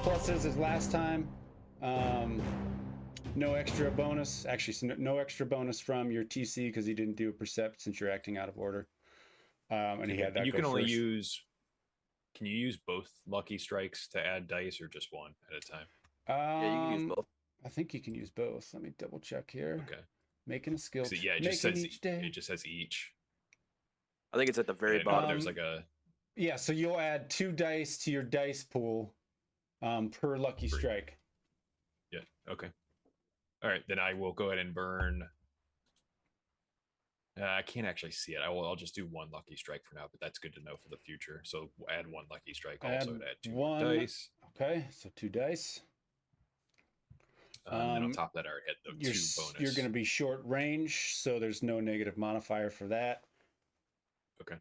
pluses as last time. No extra bonus. Actually, no extra bonus from your TC because he didn't do a percept since you're acting out of order. And he had that. You go can only first. use. Can you use both lucky strikes to add dice, or just one at a time? Yeah, you can use both. I think you can use both. Let me double check here. Okay. Making a skill. So yeah, it just making says each day. it just says each. I think it's at the very And bottom. there's like a Yeah, so you'll add 2 dice to your dice pool per lucky Free. strike. yeah. Okay. All right, then I will go ahead and burn. I can't actually see it. I'll just do 1 lucky strike for now, but that's good to know for the future. So we'll add 1 lucky strike also Add to add 2 one. dice. Okay, so 2 dice. And on Um, top of that, I already hit the 2 bonus. You're going to be short range, so there's no negative modifier for that. Okay.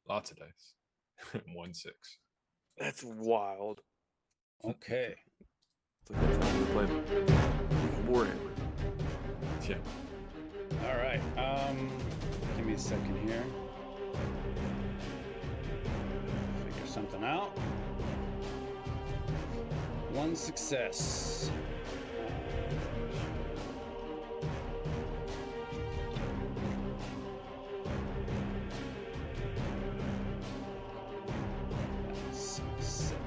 Lots of dice. 1 6. That's wild. Okay. It's like that's how we're playing Warhammer. Yeah. All right. Give me a second here. Figure something out. 1 success. That's 7.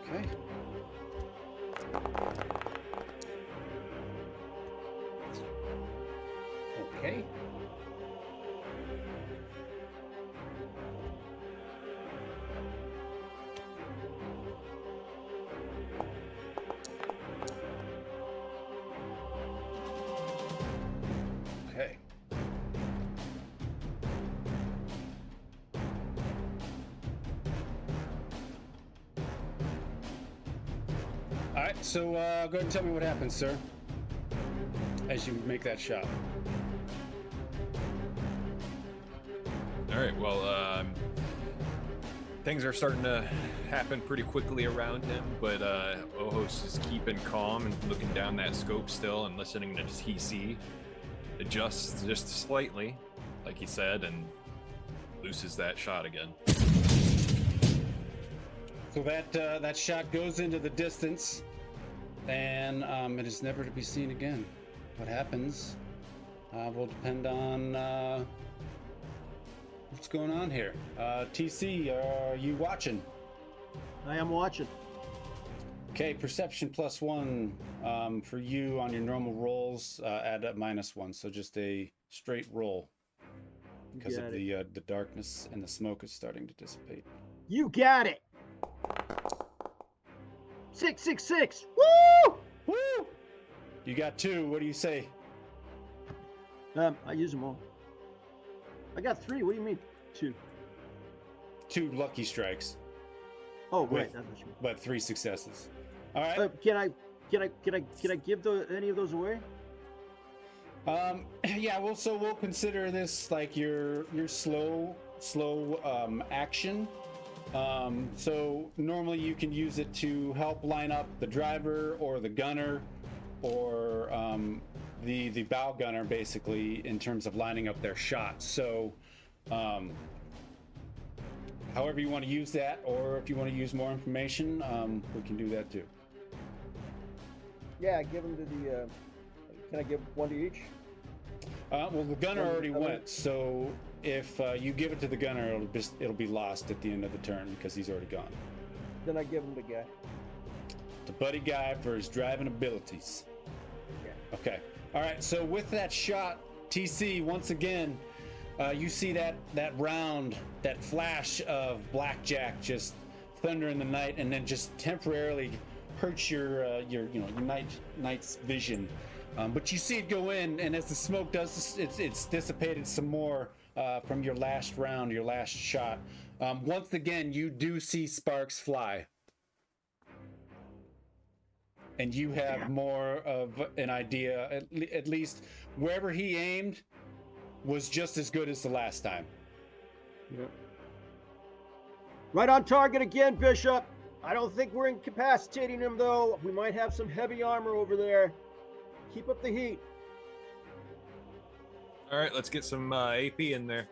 Okay. Okay. Okay. All right, so go ahead and tell me what happens, sir, as you make that shot. All right. Well, things are starting to happen pretty quickly around him, but Ojos is keeping calm and looking down that scope still and listening to TC. Adjusts just slightly, like he said, and looses that shot again. So that shot goes into the distance, and it is never to be seen again. What happens will depend on what's going on here. TC, are you watching? I am watching. Okay, perception +1 for you on your normal rolls. Add up -1, so just a straight roll because of Got it. the darkness and the smoke is starting to dissipate. You got it. 666. Woo! Woo! You got 2. What do you say? I use them all. I got 3. What do you mean 2? 2 lucky strikes, Oh, With- right. That's what you mean. but 3 successes. All right. Can I give any of those away? Yeah. Well, so we'll consider this like your slow action. So normally you can use it to help line up the driver or the gunner, or the bow gunner, basically, in terms of lining up their shots. So however you want to use that, or if you want to use more information, we can do that too. Yeah, give them to the. Can I give 1 to each? Well, the gunner Well, already I would- went, so if you give it to the gunner, it'll be lost at the end of the turn because he's already gone. Then I give them to Guy. The buddy guy for his driving abilities. Yeah. Okay. All right. So with that shot, TC, once again, you see that round, that flash of Blackjack just thunder in the night, and then just temporarily hurts your night's vision. But you see it go in, and as the smoke does, it's dissipated some more from your last round, your last shot. Once again, you do see sparks fly. And you have more of an idea, at least wherever he aimed was just as good as the last time. Yep. Right on target again, Bishop. I don't think we're incapacitating him, though. We might have some heavy armor over there. Keep up the heat. All right, let's get some AP in there.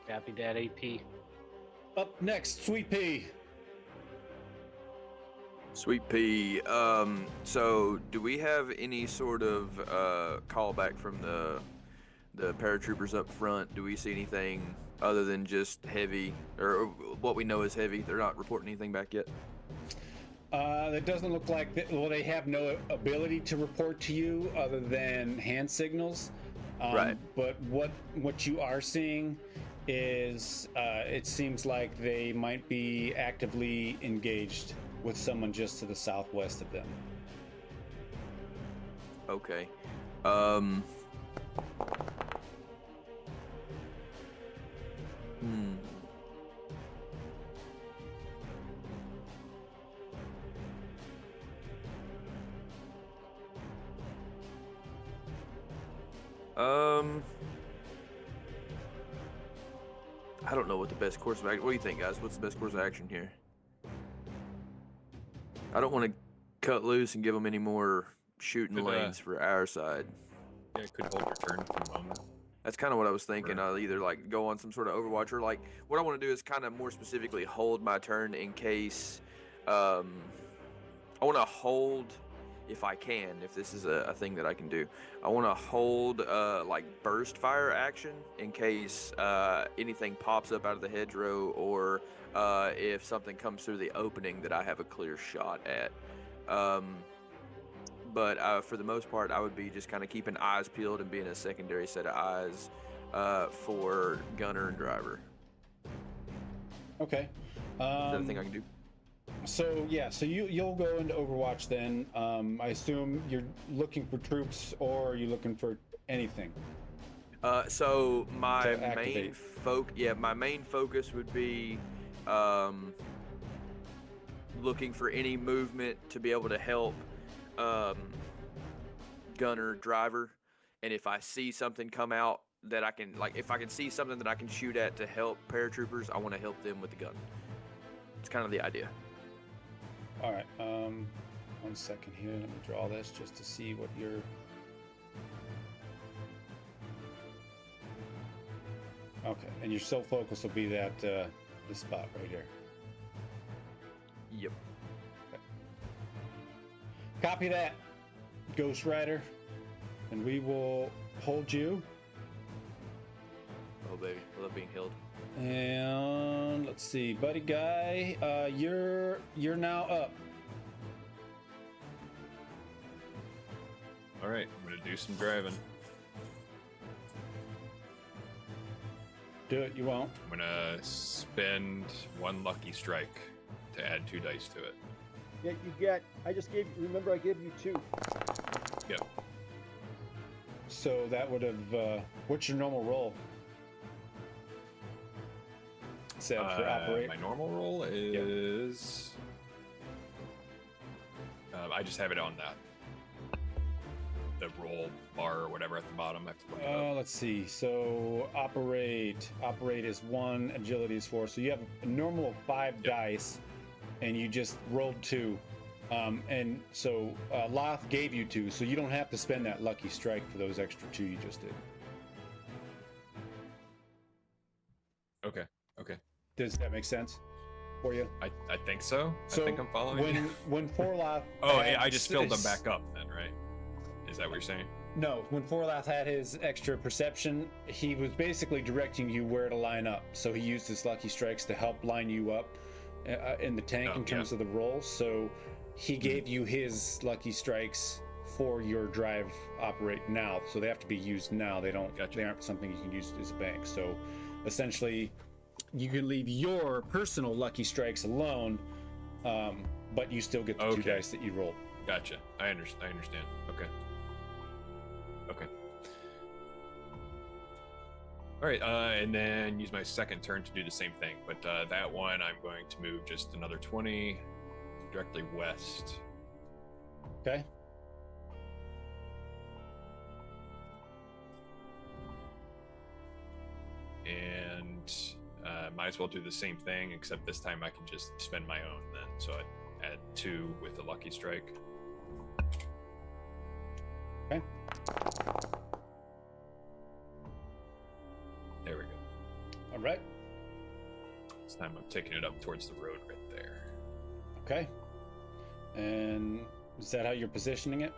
Copy that, AP. Up next, Sweet Pea. Sweet pea. So do we have any sort of callback from the paratroopers up front? Do we see anything other than just heavy, or what we know is heavy? They're not reporting anything back yet. It doesn't look like they have no ability to report to you other than hand signals. Right. But what you are seeing is it seems like they might be actively engaged with someone just to the southwest of them. Okay. I don't know what the best course of action. What do you think, guys? What's the best course of action here? I don't want to cut loose and give them any more shooting Could, lanes for our side. Yeah, could hold your turn for a moment. That's kind of what I was thinking. Right. I'll either like go on some sort of Overwatch, or like what I want to do is kind of more specifically hold my turn in case. I want to hold, if I can, if this is a thing that I can do. I want to hold like burst fire action in case anything pops up out of the hedgerow, or if something comes through the opening that I have a clear shot at. But for the most part, I would be just kind of keeping eyes peeled and being a secondary set of eyes for gunner and driver. Okay. Is that a thing I can do? So yeah, so you'll go into Overwatch then. I assume you're looking for troops, or are you looking for anything? So my To activate. my main focus would be looking for any movement to be able to help gunner, driver, and if I see something come out that I can, like if I can see something that I can shoot at to help paratroopers, I want to help them with the gun. It's kind of the idea. All right. 1 second here. Let me draw this just to see what your. Okay, and your sole focus will be that this spot right here. Yep. Copy that, Ghost Rider, and we will hold you. Oh baby, I love being held. And let's see, buddy guy, you're now up. All right, I'm gonna do some driving. Do it. You won't. I'm gonna spend 1 lucky strike to add 2 dice to it. Yeah, you get. I just gave. Remember, I gave you 2. Yep. So that would have. What's your normal roll? Set for operate. My normal roll is. I just have it on the roll bar or whatever at the bottom. I have to look it up. Let's see. So operate is 1, agility is 4. So you have a normal of 5 dice, and you just rolled 2. And so Loth gave you 2, so you don't have to spend that lucky strike for those extra 2 you just did. Okay. Does that make sense for you? I think so. So I think I'm following. when Forlath. I just filled them back up then, right? Is that what you're saying? No, when Forlath had his extra perception, he was basically directing you where to line up. So he used his lucky strikes to help line you up in the tank in terms of the rolls. So he gave you his lucky strikes for your drive operate now. So they have to be used now. They aren't something you can use as a bank. So essentially, you can leave your personal lucky strikes alone, but you still get the 2 dice that you roll. Gotcha. I understand. Okay. All right, and then use my second turn to do the same thing, but that one I'm going to move just another 20 directly west. Okay. And might as well do the same thing, except this time I can just spend my own then. So I add 2 with the lucky strike. Okay. There we go. All right. This time I'm taking it up towards the road right there. Okay. And is that how you're positioning it?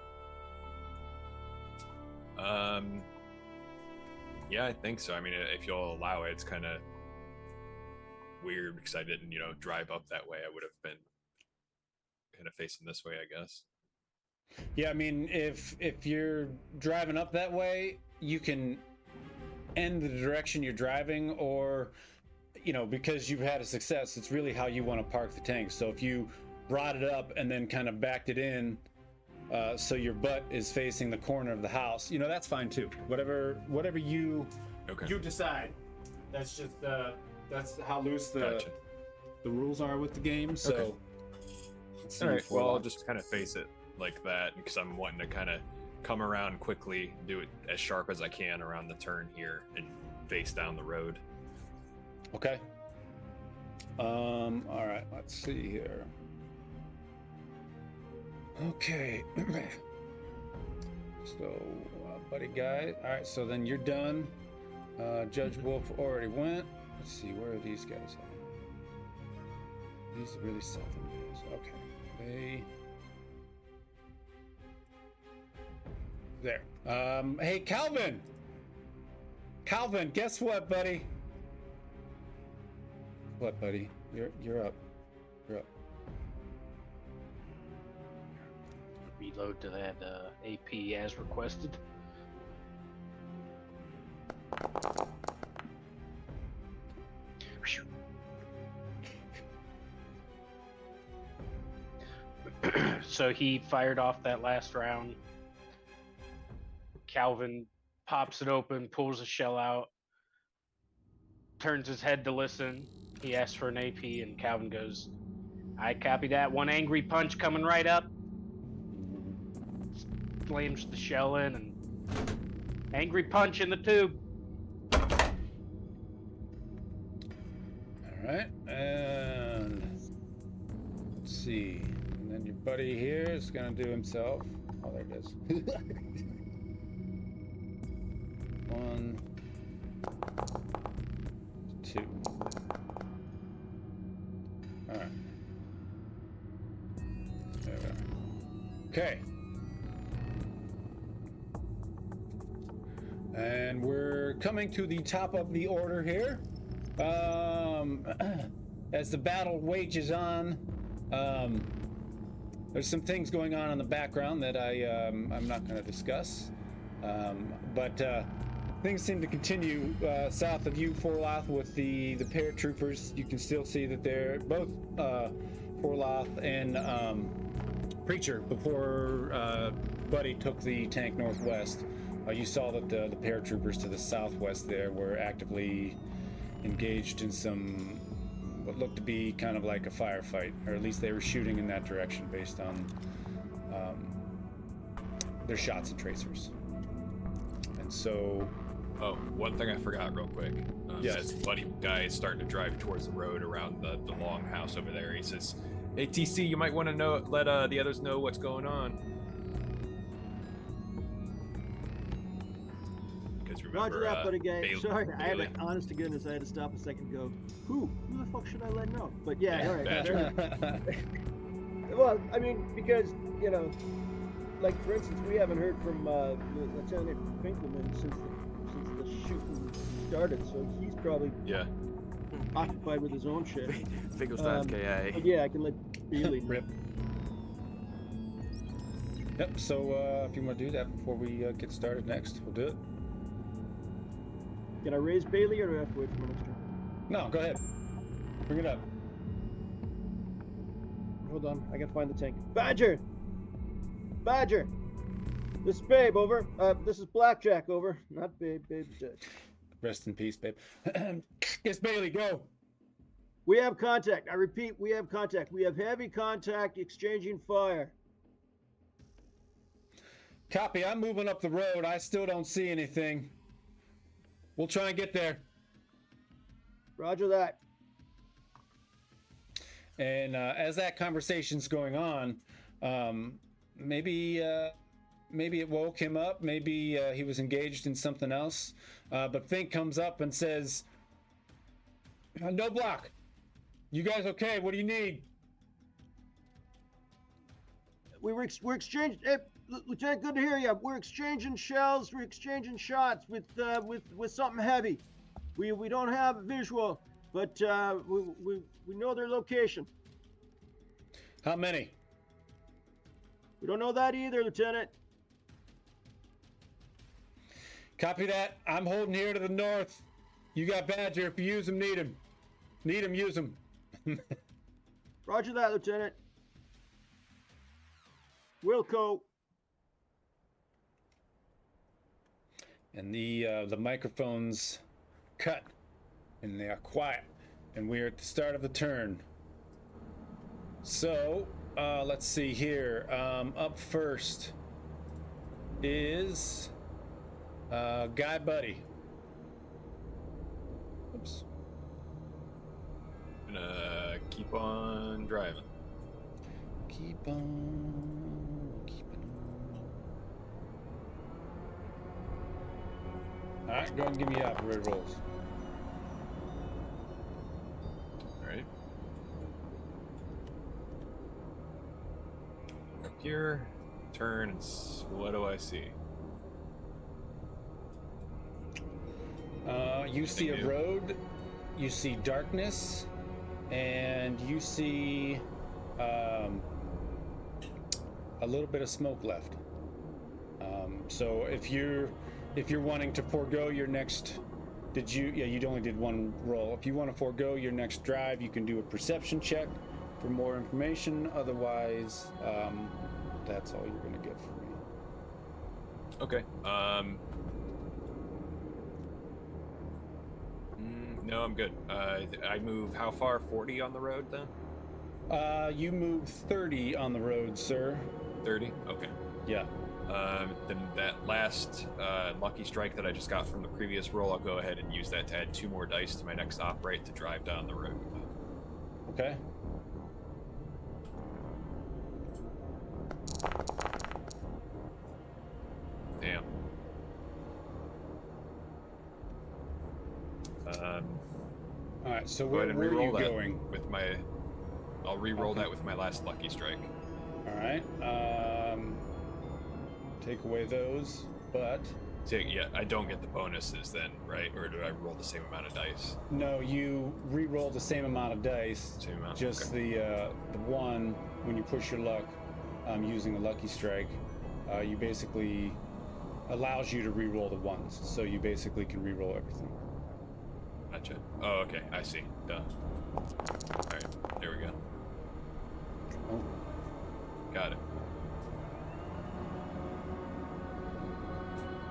Yeah, I think so. I mean, if you'll allow it, it's kind of weird because I didn't, drive up that way. I would have been kind of facing this way, I guess. Yeah, I mean, if you're driving up that way, you can end the direction you're driving, or because you've had a success, it's really how you want to park the tank. So if you brought it up and then kind of backed it in, so your butt is facing the corner of the house, that's fine too. Whatever you decide. That's just that's how loose the rules are with the game. So all right, well, I'll just kind of face it like that because I'm wanting to kind of come around quickly, do it as sharp as I can around the turn here and face down the road. Okay. All right, let's see here. Okay. So, buddy guy. All right, so then you're done. Judge Wolf already went. Let's see, where are these guys at? These are really southern guys. Okay. There. Hey, Calvin! Calvin, guess what, buddy? What, buddy? You're up. You're up. Reload to that AP as requested. So he fired off that last round. Calvin pops it open, pulls a shell out, turns his head to listen. He asks for an AP, and Calvin goes, "I copy that. One angry punch coming right up." Slams the shell in, and angry punch in the tube. All right, and let's see. And then your buddy here is gonna do himself. Oh, there it is. 1, 2. All right. There we go. Okay. And we're coming to the top of the order here. As the battle wages on, there's some things going on in the background that I'm not going to discuss. But things seem to continue south of you, Forlath, with the paratroopers. You can still see that they're both Forlath and Preacher before Buddy took the tank northwest. You saw that the paratroopers to the southwest there were actively engaged in some what looked to be kind of like a firefight, or at least they were shooting in that direction based on their shots and tracers. And so... Oh, one thing I forgot real quick. Yes. As buddy guy is starting to drive towards the road around the long house over there, he says, "Hey, TC, you might want to let the others know what's going on." Because remember, Roger that, buddy guy. Sorry, I had Bailey. to, honest to goodness, I had to stop a second and go, who the fuck should I let know? But yeah, all right. Badger. Well, I mean, because, you know, like, for instance, we haven't heard from Lieutenant Finkelman since the shooting started, so he's probably Yeah. occupied with his own shit. Finkelstein's KA. But yeah, I can let Bailey know. Rip. Yep, so if you want to do that before we get started next, we'll do it. Can I raise Bailey, or do I have to wait for my next turn? No, go ahead. Bring it up. Hold on, I gotta find the tank. Badger! Badger! This is Babe, over. This is Blackjack, over. Not Babe, Babe's dead. Rest in peace, babe. It's Bailey, go. We have contact. I repeat, we have contact. We have heavy contact, exchanging fire. Copy, I'm moving up the road. I still don't see anything. We'll try and get there. Roger that. And as that conversation's going on, maybe it woke him up. Maybe he was engaged in something else. But Fink comes up and says, "Knoblauch, you guys okay? What do you need?" We're exchanging. Hey, Lieutenant, good to hear you. We're exchanging shells. We're exchanging shots with something heavy. We don't have visual, but we know their location. How many? We don't know that either, Lieutenant. Copy that. I'm holding here to the north. You got Badger. If you use him, need him. Need him, use him. Roger that, Lieutenant. Wilco. And the microphones cut, and they are quiet, and we are at the start of the turn. So let's see here. Up first is Guy Buddy. Oops. Gonna keep on driving. Keep on keeping on. All right, go ahead and give me operator rolls. All right. Up here, turn, and what do I see? You see a road, you see darkness, and you see a little bit of smoke left. So if you're wanting to forego your next, you only did one roll. If you want to forego your next drive, you can do a perception check for more information. Otherwise, that's all you're gonna get from me. Okay. No, I'm good. I move how far? 40 on the road then? You move 30 on the road, sir. 30? Okay. Yeah. Then that last lucky strike that I just got from the previous roll, I'll go ahead and use that to add 2 more dice to my next operate to drive down the road. Okay. Damn. All right. So Go ahead where and are you re-roll that going? with my. I'll re-roll Okay. that with my last lucky strike. All right. Take away those, but So yeah, I don't get the bonuses then, right? Or do I roll the same amount of dice? no, you re-roll the same amount of dice. Same amount. Just okay. the one when you push your luck, using a lucky strike, you basically allows you to re-roll the ones. So you basically can re-roll everything. Gotcha. Oh, okay. I see. Duh. All right. There we go. Oh. Got it.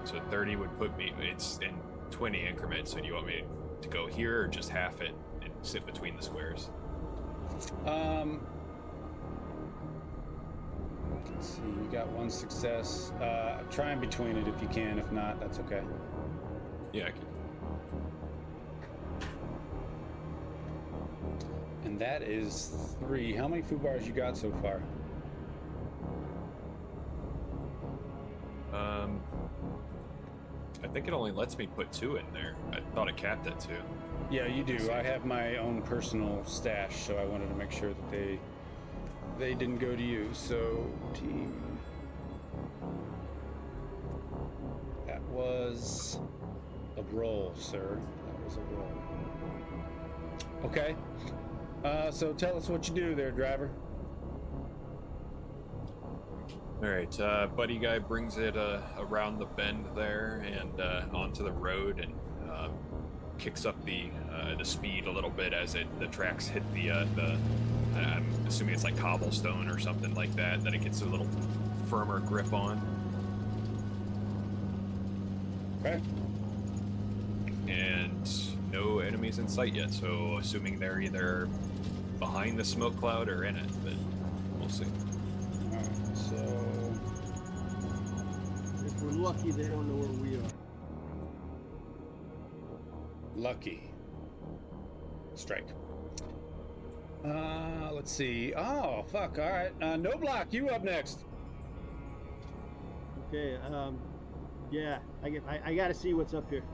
So 30 would put me. It's in 20 increments. So do you want me to go here or just half it and sit between the squares? Let's see. You got one success. Try in between it if you can. If not, that's okay. Yeah, I can. And that is 3. How many food bars you got so far? I think it only lets me put 2 in there. I thought it capped at 2. Yeah, you do. I have my own personal stash, so I wanted to make sure that they didn't go to you. So, team. That was a roll, sir. That was a roll. Okay. So tell us what you do there, driver. All right, buddy guy brings it around the bend there and onto the road and kicks up the speed a little bit as the tracks hit the I'm assuming it's like cobblestone or something like that it gets a little firmer grip on. Okay. And no enemies in sight yet, so assuming they're either behind the smoke cloud or in it, but we'll see. Alright, so If we're lucky, they don't know where we are. lucky. Strike. Let's see. Oh, fuck. All right. Knoblauch, you up next. Okay, yeah, I gotta see what's up here.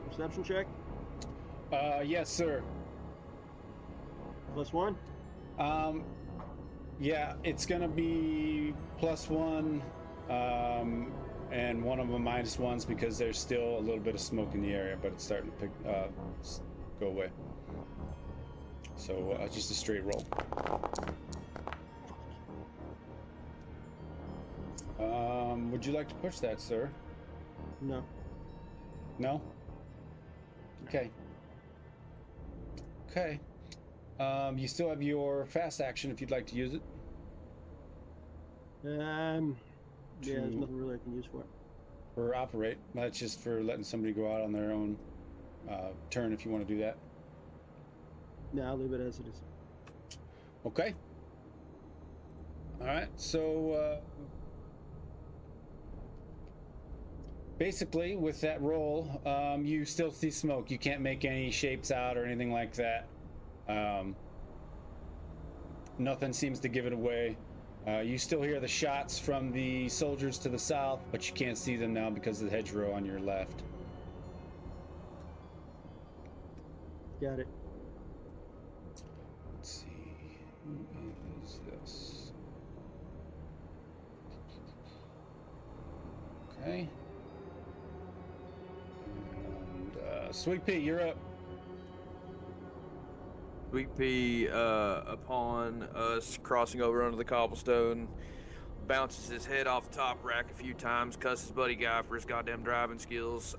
Perception check? Yes, sir. +1? Yeah, it's gonna be +1, and one of them -1s because there's still a little bit of smoke in the area, but it's starting to go away. So just a straight roll. Would you like to push that, sir? No. No? Okay. Okay. You still have your fast action if you'd like to use it. Yeah, there's nothing really I can use for it. For operate. That's just for letting somebody go out on their own turn if you want to do that. No, I'll leave it as it is. Okay. All right. So basically, with that roll, you still see smoke. You can't make any shapes out or anything like that. Nothing seems to give it away. You still hear the shots from the soldiers to the south, but you can't see them now because of the hedgerow on your left. Got it. Let's see. Who is this? Okay. And Sweet Pea, you're up. Sweet Pea, upon us crossing over onto the cobblestone, bounces his head off the top rack a few times, cusses buddy guy for his goddamn driving skills,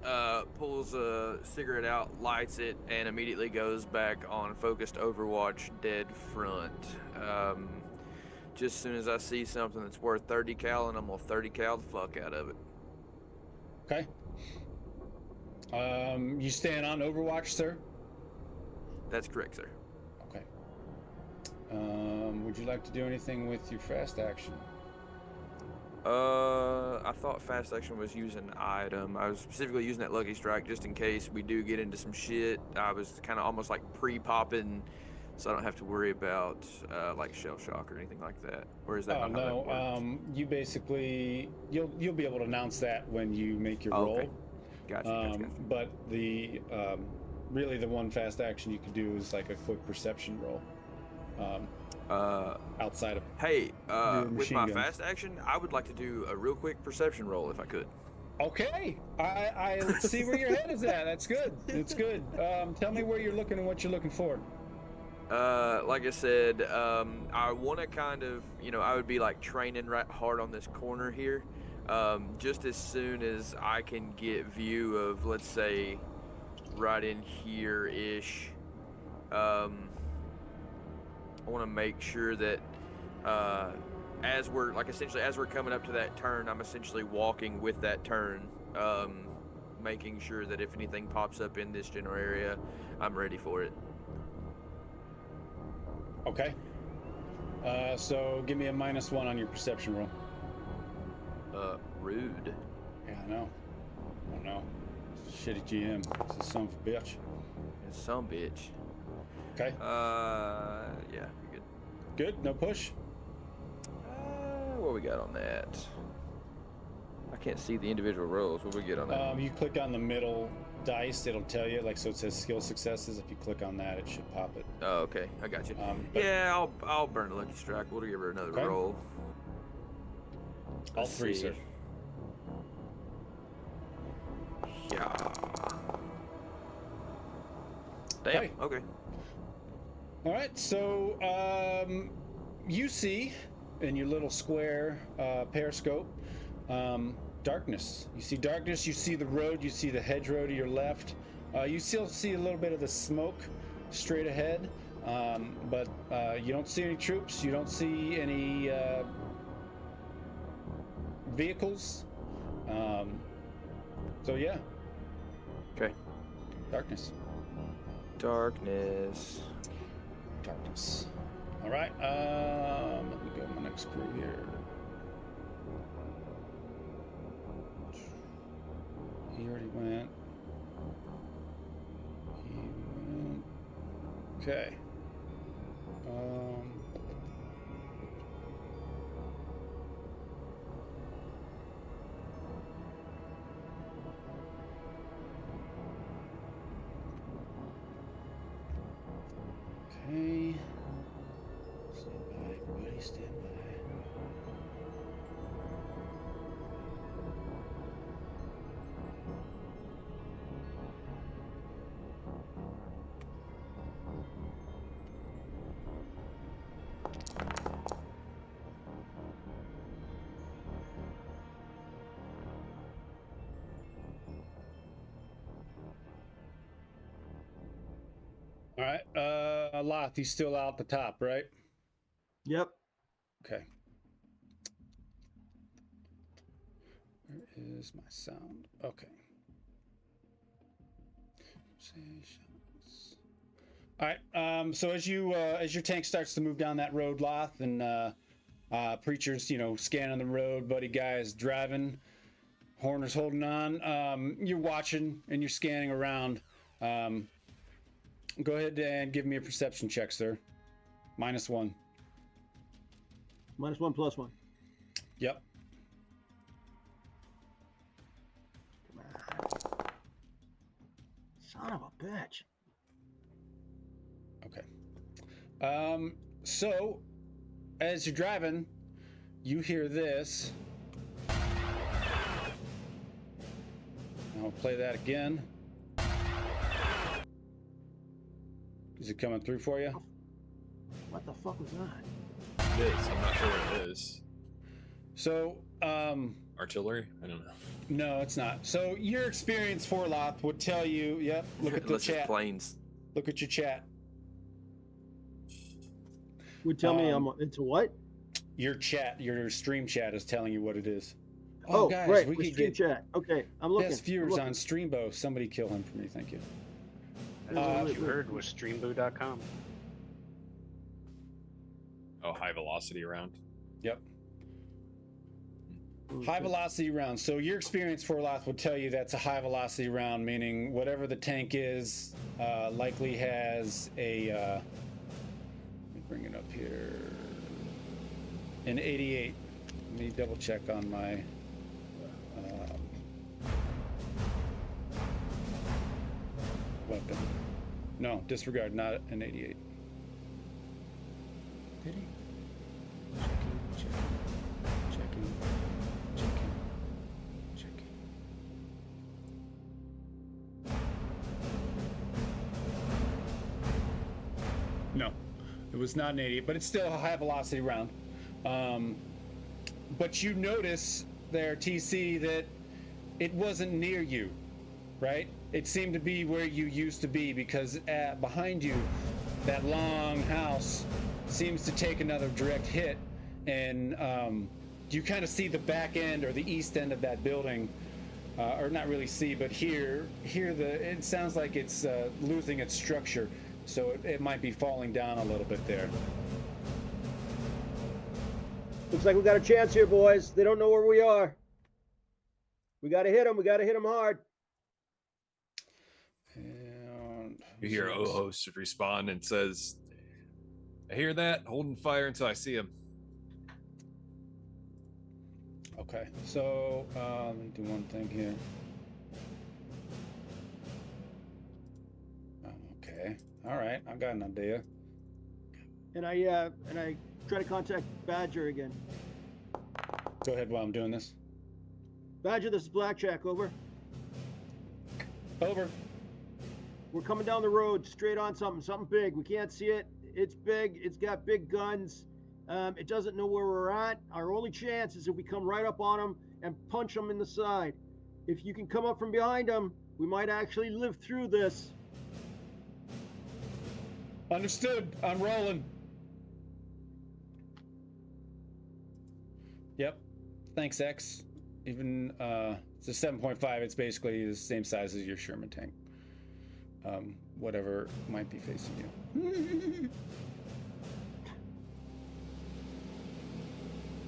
pulls a cigarette out, lights it, and immediately goes back on focused Overwatch dead front. Just as soon as I see something that's worth 30 cal, and I'm gonna 30 cal the fuck out of it. Okay. You staying on Overwatch, sir? That's correct, sir. Okay. Would you like to do anything with your fast action? I thought fast action was using an item. I was specifically using that Lucky Strike just in case we do get into some shit. I was kind of almost like pre-popping, so I don't have to worry about like shell shock or anything like that. Or is that not how that works? You basically you'll be able to announce that when you make your roll. Okay. Gotcha. But the really the one fast action you could do is like a quick perception roll. Outside of Hey, with machine my guns. fast action, I would like to do a real quick perception roll if I could. Okay, I see where your head is at. That's good. It's good. Tell me where you're looking and what you're looking for. Like I said, I want to kind of, I would be like training right hard on this corner here. Just as soon as I can get view of, let's say, right in here-ish, I want to make sure that as we're essentially as we're coming up to that turn, I'm essentially walking with that turn, making sure that if anything pops up in this general area, I'm ready for it. Okay. So give me a -1 on your perception roll. Rude. Yeah, I know. I know. Shitty GM. It's a son of a bitch. Some bitch. Okay. Yeah, good. Good. No push. What we got on that? I can't see the individual rolls. What we get on that? You click on the middle dice. It'll tell you, like, so it says skill successes. If you click on that, it should pop it. Oh, okay. I got you. But Yeah, I'll burn a lucky strike. We'll give her another Okay. roll. all Let's three, see. sir. Yeah. Damn. Okay. Okay. All right. So you see in your little square periscope darkness. You see darkness. You see the road. You see the hedgerow to your left. You still see a little bit of the smoke straight ahead, but you don't see any troops. You don't see any vehicles. So yeah. Okay. Darkness. Darkness. Darkness. All right. Let me go to my next crew here. He already went. He went. Okay. Okay. Stand by, everybody, stand by. All right, Loth, he's still out the top, right? Yep. Okay. Where is my sound? Okay. All right. So as your tank starts to move down that road, Loth, and Preacher's, scanning the road, Buddy Guy is driving, Horner's holding on. You're watching and you're scanning around. Go ahead and give me a perception check, sir. -1. -1 +1. Yep. Come on. Son of a bitch. Okay. So as you're driving, you hear this. I'll play that again. Is it coming through for you? What the fuck was that? It is. I'm not sure what it is. So, Artillery? I don't know. no, it's not. So your experience, Forlath, would tell you, yep, look at the Unless it's chat. planes. Look at your chat. Would tell me I'm into what? Your chat, your stream chat is telling you what it is. Oh, guys, great. we With could stream get chat. Okay, I'm looking. best viewers on Streambo. Somebody kill him for me, thank you. What you heard was streamboo.com. Oh, high velocity round. Yep. High velocity round. So your experience, Forlath, would tell you that's a high velocity round, meaning whatever the tank is, likely has a. Let me bring it up here. An 88. Let me double check on my. Weapon. No, disregard, not an 88. Did he? Checking. No, it was not an 88, but it's still a high velocity round. But you notice there, TC, that it wasn't near you, right? It seemed to be where you used to be, because behind you, that long house seems to take another direct hit, and you kind of see the back end or the east end of that building, or not really see, but hear it sounds like it's losing its structure, so it might be falling down a little bit there. Looks like we got a chance here, boys. They don't know where we are. We got to hit them. We got to hit them hard. And You hear Ojos respond and says, "I hear that. Holding fire until I see him." Okay, so let me do one thing here. Okay, all right, I've got an idea. And I try to contact Badger again. Go ahead while I'm doing this. Badger, this is Blackjack. Over. Over. We're coming down the road, straight on something big. We can't see it. It's big. It's got big guns. It doesn't know where we're at. Our only chance is if we come right up on them and punch them in the side. If you can come up from behind them, we might actually live through this. Understood. I'm rolling. Yep. Thanks, X. Even it's a 7.5. It's basically the same size as your Sherman tank. Whatever might be facing you.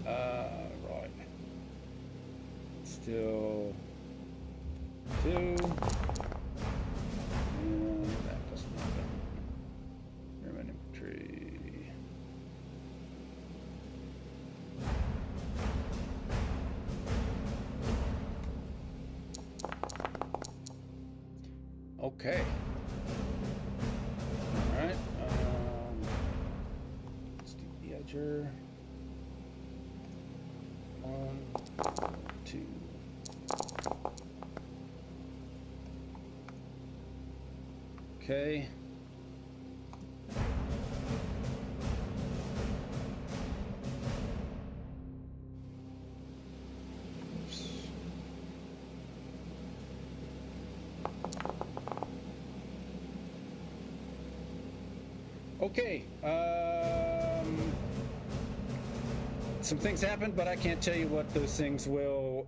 Right. Still 2. And that doesn't matter. Sherman infantry. Okay. All right. Let's do the edger. 1, 2. Okay. Oops. Okay. Some things happened, but I can't tell you what those things will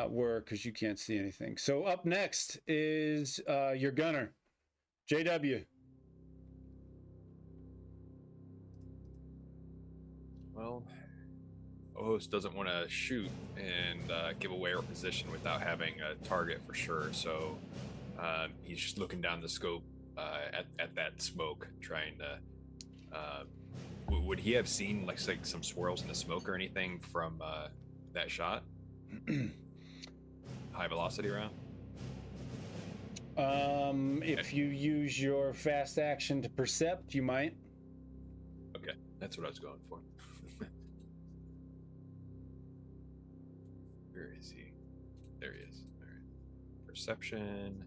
were because you can't see anything. So up next is your gunner, JW. Well, Ojos doesn't want to shoot and give away our position without having a target for sure. So he's just looking down the scope at that smoke, trying to. Would he have seen like some swirls in the smoke or anything from that shot? High velocity round? If you use your fast action to percept, you might. Okay, that's what I was going for. Where is he? There he is. All right. Perception.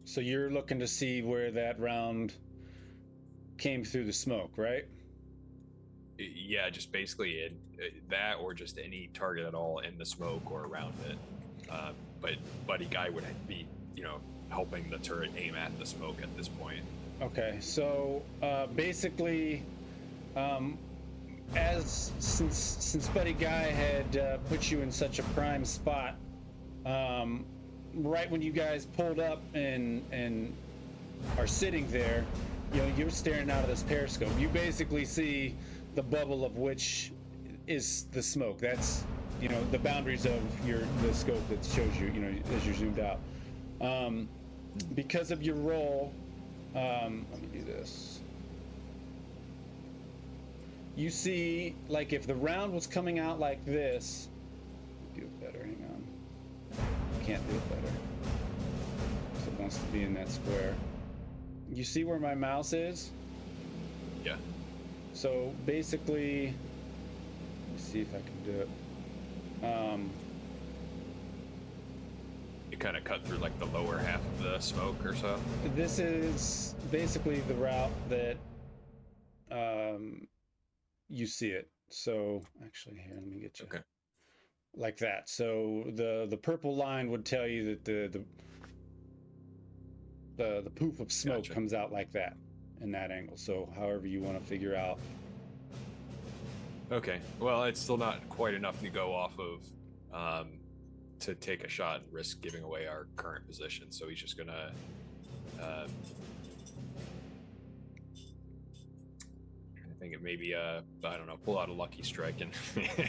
So you're looking to see where that round came through the smoke, right? Yeah, just basically that, or just any target at all in the smoke or around it. But Buddy Guy would be, helping the turret aim at the smoke at this point. Okay, so basically, since Buddy Guy had put you in such a prime spot, right when you guys pulled up and are sitting there, you're staring out of this periscope. You basically see the bubble of which is the smoke. That's the boundaries of the scope that shows you as you're zoomed out. Because of your roll, let me do this. You see, like, if the round was coming out like this, do it better. Hang on. Can't do it better. So it wants to be in that square. You see where my mouse is? Yeah. So basically, let me see if I can do it. It kind of cut through like the lower half of the smoke or so. This is basically the route that you see it. So actually, here, let me get you. Okay. Like that. So the purple line would tell you that the poof of smoke Gotcha. comes out like that in that angle. So however you want to figure out. Okay. Well, it's still not quite enough to go off of to take a shot and risk giving away our current position. So he's just gonna I think it maybe I don't know, pull out a lucky strike and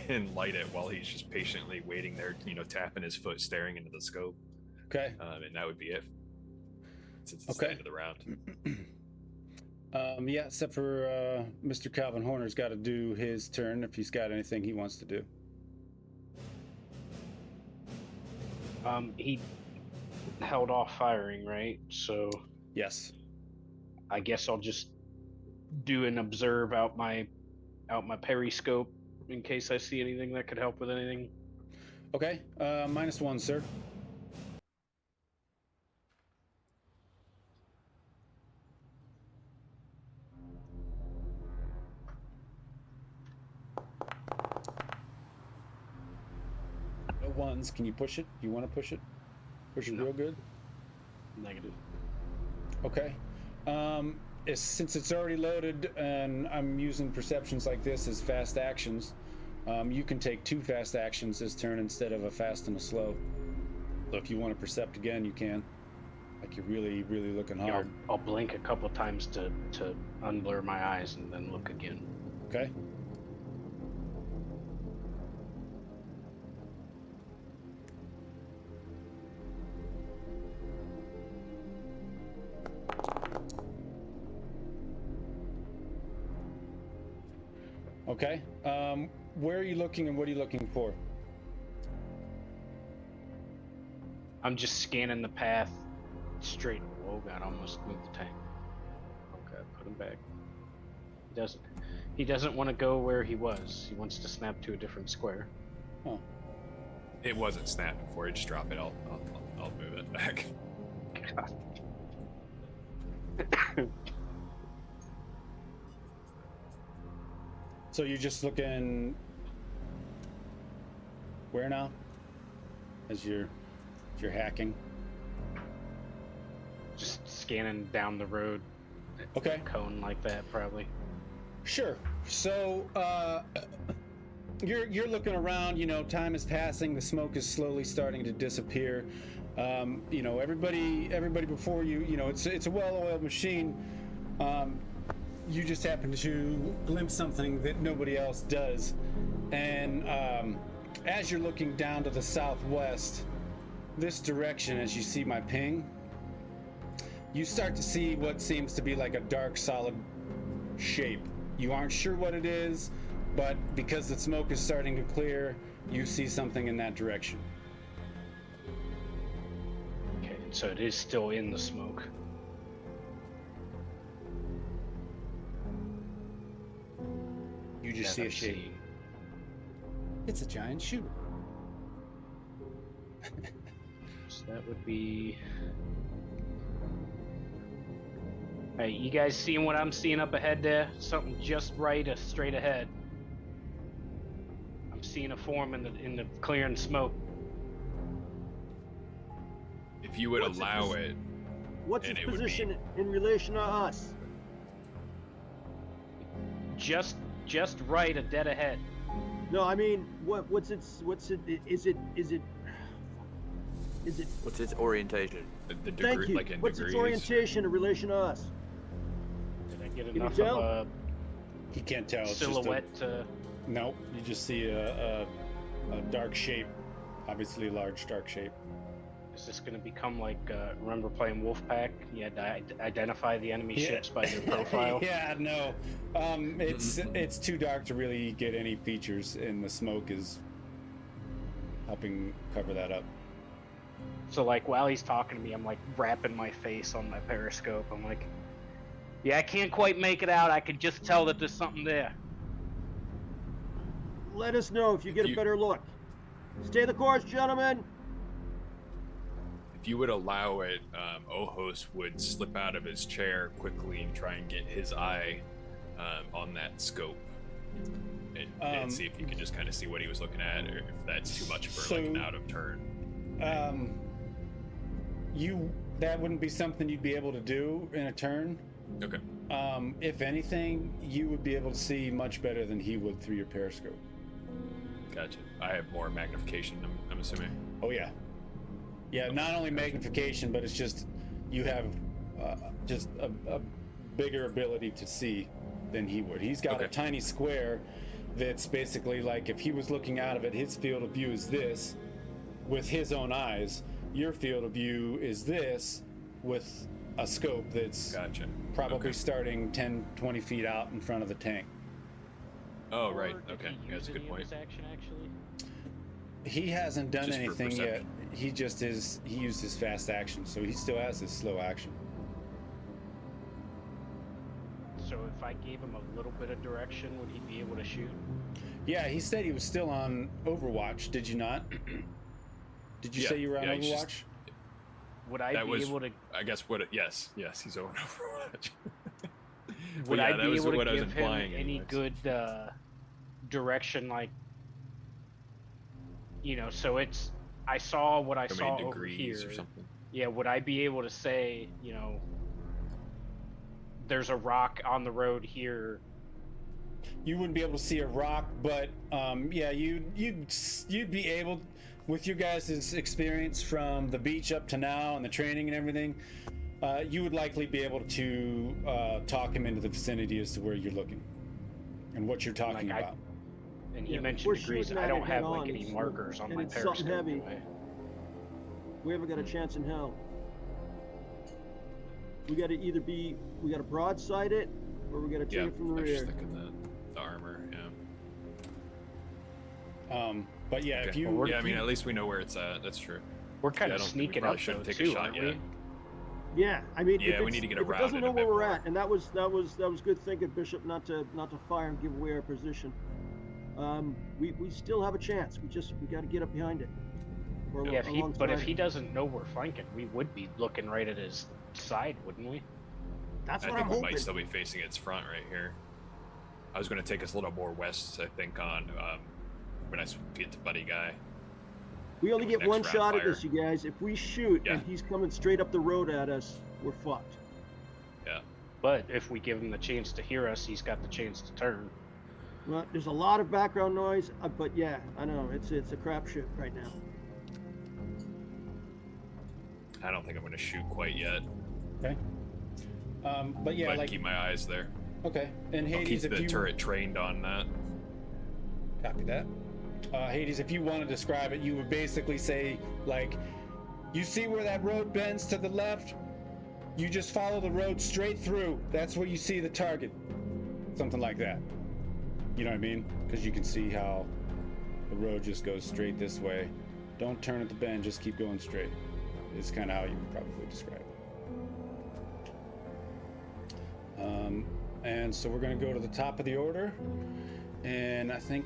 and light it while he's just patiently waiting there, tapping his foot, staring into the scope. Okay. And that would be it. Since it's Okay. the end of the round. Yeah, except for Mr. Calvin Horner's got to do his turn if he's got anything he wants to do. He held off firing, right? So Yes. I guess I'll just do an observe out my periscope in case I see anything that could help with anything. Okay. -1, sir. No ones. Can you push it? Do you want to push it? Push it No. real good? Negative. Okay. Since it's already loaded and I'm using perceptions like this as fast actions, you can take 2 fast actions this turn instead of a fast and a slow. So if you want to percept again, you can. Like you're really, really looking Yeah, hard. I'll blink a couple times to unblur my eyes and then look again. Okay. Okay. Where are you looking and what are you looking for? I'm just scanning the path straight. Oh god, I almost moved the tank. Okay, put him back. He doesn't want to go where he was. He wants to snap to a different square. Oh. It wasn't snapped before. You just drop it. I'll move it back. God. So you're just looking where now? As you're hacking. Just scanning down the road. Okay. Cone like that, probably. Sure. So you're looking around. Time is passing. The smoke is slowly starting to disappear. Everybody before you. It's a well-oiled machine. You just happen to glimpse something that nobody else does, and as you're looking down to the southwest, this direction, as you see my ping, you start to see what seems to be like a dark, solid shape. You aren't sure what it is, but because the smoke is starting to clear, you see something in that direction. Okay, so it is still in the smoke. You just As see a I'm shape. seeing. It's a giant shooter. So that would be. Hey, you guys seeing what I'm seeing up ahead there? Something just right, straight ahead. I'm seeing a form in the clearing smoke. If you would What's allow its- it, What's And its it would be- position in relation to us? Just right, a dead ahead. No, I mean, what's it? Is it? What's its orientation? the Thank degree, you. like in What's degrees. its orientation in relation to us? Did I get you enough tell? of He can't tell. a It's silhouette to? Nope. You just see a dark shape, obviously a large dark shape. Is this going to become like? Remember playing Wolfpack? You had to identify the enemy ships by their profile. Yeah, no. It's too dark to really get any features, and the smoke is helping cover that up. So like while he's talking to me, I'm like wrapping my face on my periscope. I'm like, yeah, I can't quite make it out. I can just tell that there's something there. Let us know if you get a better look. Stay the course, gentlemen. If you would allow it, Ojos would slip out of his chair quickly and try and get his eye on that scope, and see if you could just kind of see what he was looking at, or if that's too much for like an out of turn. You that wouldn't be something you'd be able to do in a turn. Okay. If anything, you would be able to see much better than he would through your periscope. Gotcha. I have more magnification, I'm assuming. Oh yeah. Yeah, not only magnification, but it's just you have just a bigger ability to see than he would. He's got a tiny square that's basically like if he was looking out of it, his field of view is this with his own eyes. Your field of view is this with a scope that's probably starting 10, 20 feet out in front of the tank. Oh, right. Okay. Yeah, that's a good point. Action, actually? He hasn't done Just for anything yet. perception. He used his fast action, so he still has his slow action. So if I gave him a little bit of direction, would he be able to shoot? Yeah, he said he was still on Overwatch. Did you not? Did you say you were on Overwatch? Would I be able to? I guess yes, he's on Overwatch. Would I be able to what I was give him implying any anyways. good direction, like, you know? So it's I saw what I How saw many over degrees here. or something? Yeah, would I be able to say, you know, there's a rock on the road here? You wouldn't be able to see a rock, but yeah, you'd be able, with your guys' experience from the beach up to now and the training and everything, you would likely be able to talk him into the vicinity as to where you're looking and what you're talking about. And he Yeah, mentioned we're degrees. shooting I at don't it have head like on, any so- markers on and my it's something periscope. heavy. Anyway. We haven't got a chance in hell. We got to we got to broadside it, or we got to take Yeah, it from the I was just rear. thinking the armor, But yeah, Okay. if you, Well, Yeah, I mean, at least we know where it's at. That's true. We're kind Yeah, I of don't think we sneaking probably up shouldn't though, take a too, shot aren't yet. we? Yeah, I mean, Yeah, if we need to get a if it round doesn't in know a where bit we're more. at, and that was good thinking, Bishop, not to fire and give away our position. We still have a chance. We got to get up behind it. Or Yeah, but if alongside he it. doesn't know we're flanking, we would be looking right at his side, wouldn't we? That's I what think I'm we hoping. might still be facing its front right here. I was going to take us a little more west, I think, on when I get to Buddy Guy. We only get next one round shot at fire. this, you guys. If we shoot Yeah. and he's coming straight up the road at us, we're fucked. Yeah. But if we give him the chance to hear us, he's got the chance to turn. Well, there's a lot of background noise, but yeah, I know it's a crapshoot right now. I don't think I'm going to shoot quite yet. okay. But yeah, But like, keep my eyes there. okay. And I'll keep Hades, if the you turret trained on that. copy that. Hades, if you want to describe it, you would basically say, like, you see where that road bends to the left? You just follow the road straight through. That's where you see the target. Something like that. You know what I mean? Because you can see how the road just goes straight this way. Don't turn at the bend, just keep going straight. Is kind of how you would probably describe it. And so we're going to go to the top of the order. And I think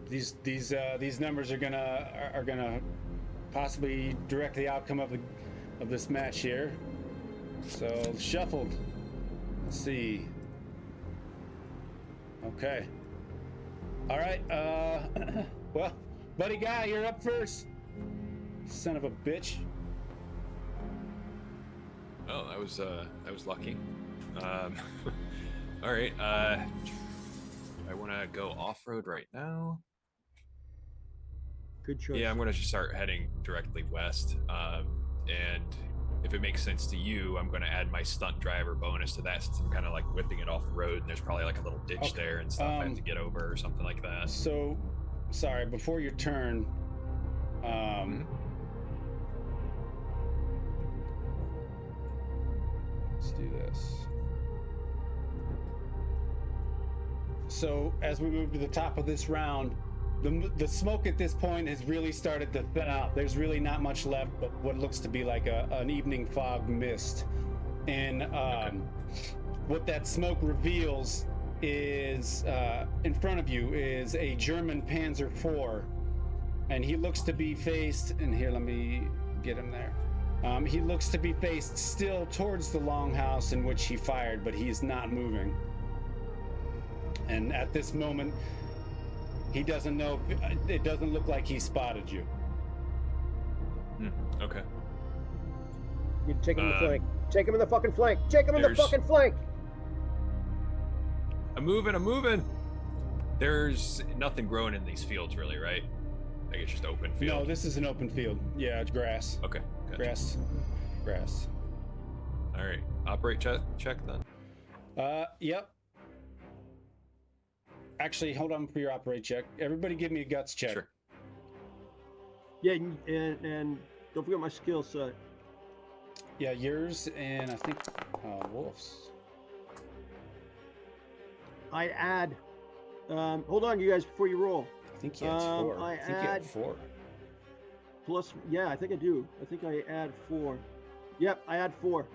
these numbers are gonna possibly direct the outcome of this match here. So shuffled. Let's see. Okay. All right. Well, Buddy Guy, you're up first. Son of a bitch. Oh, that was lucky. All right. I want to go off-road right now. Good choice. Yeah, I'm going to just start heading directly west. And if it makes sense to you, I'm going to add my stunt driver bonus to that since I'm kind of like whipping it off the road and there's probably like a little ditch Okay. there and stuff I have to get over or something like that. So, sorry, before your turn, let's do this. So, as we move to the top of this round, the smoke at this point has really started to thin out. There's really not much left but what looks to be like an evening fog mist. And what that smoke reveals is in front of you is a German Panzer IV, and he looks to be faced, and here, let me get him there. He looks to be faced still towards the longhouse in which he fired, but he's not moving. And at this moment, he doesn't know, it doesn't look like he spotted you. Okay. You take him in the flank. Take him in the fucking flank. Take him in the there's- fucking flank. I'm moving. There's nothing growing in these fields, really, right? Like it's just open field. No, this is an open field. Yeah, it's grass. Okay. Gotcha. Grass. All right. Operate check then. Yep. Actually, hold on for your operate check. Everybody give me a guts check. Sure. Yeah, and don't forget my skill set. Yeah, yours and I think Wolf's. I add. Hold on, you guys, before you roll. I think he had 4. I think he had add- 4. Plus, yeah, I think I do. I think I add 4. Yep, I add 4.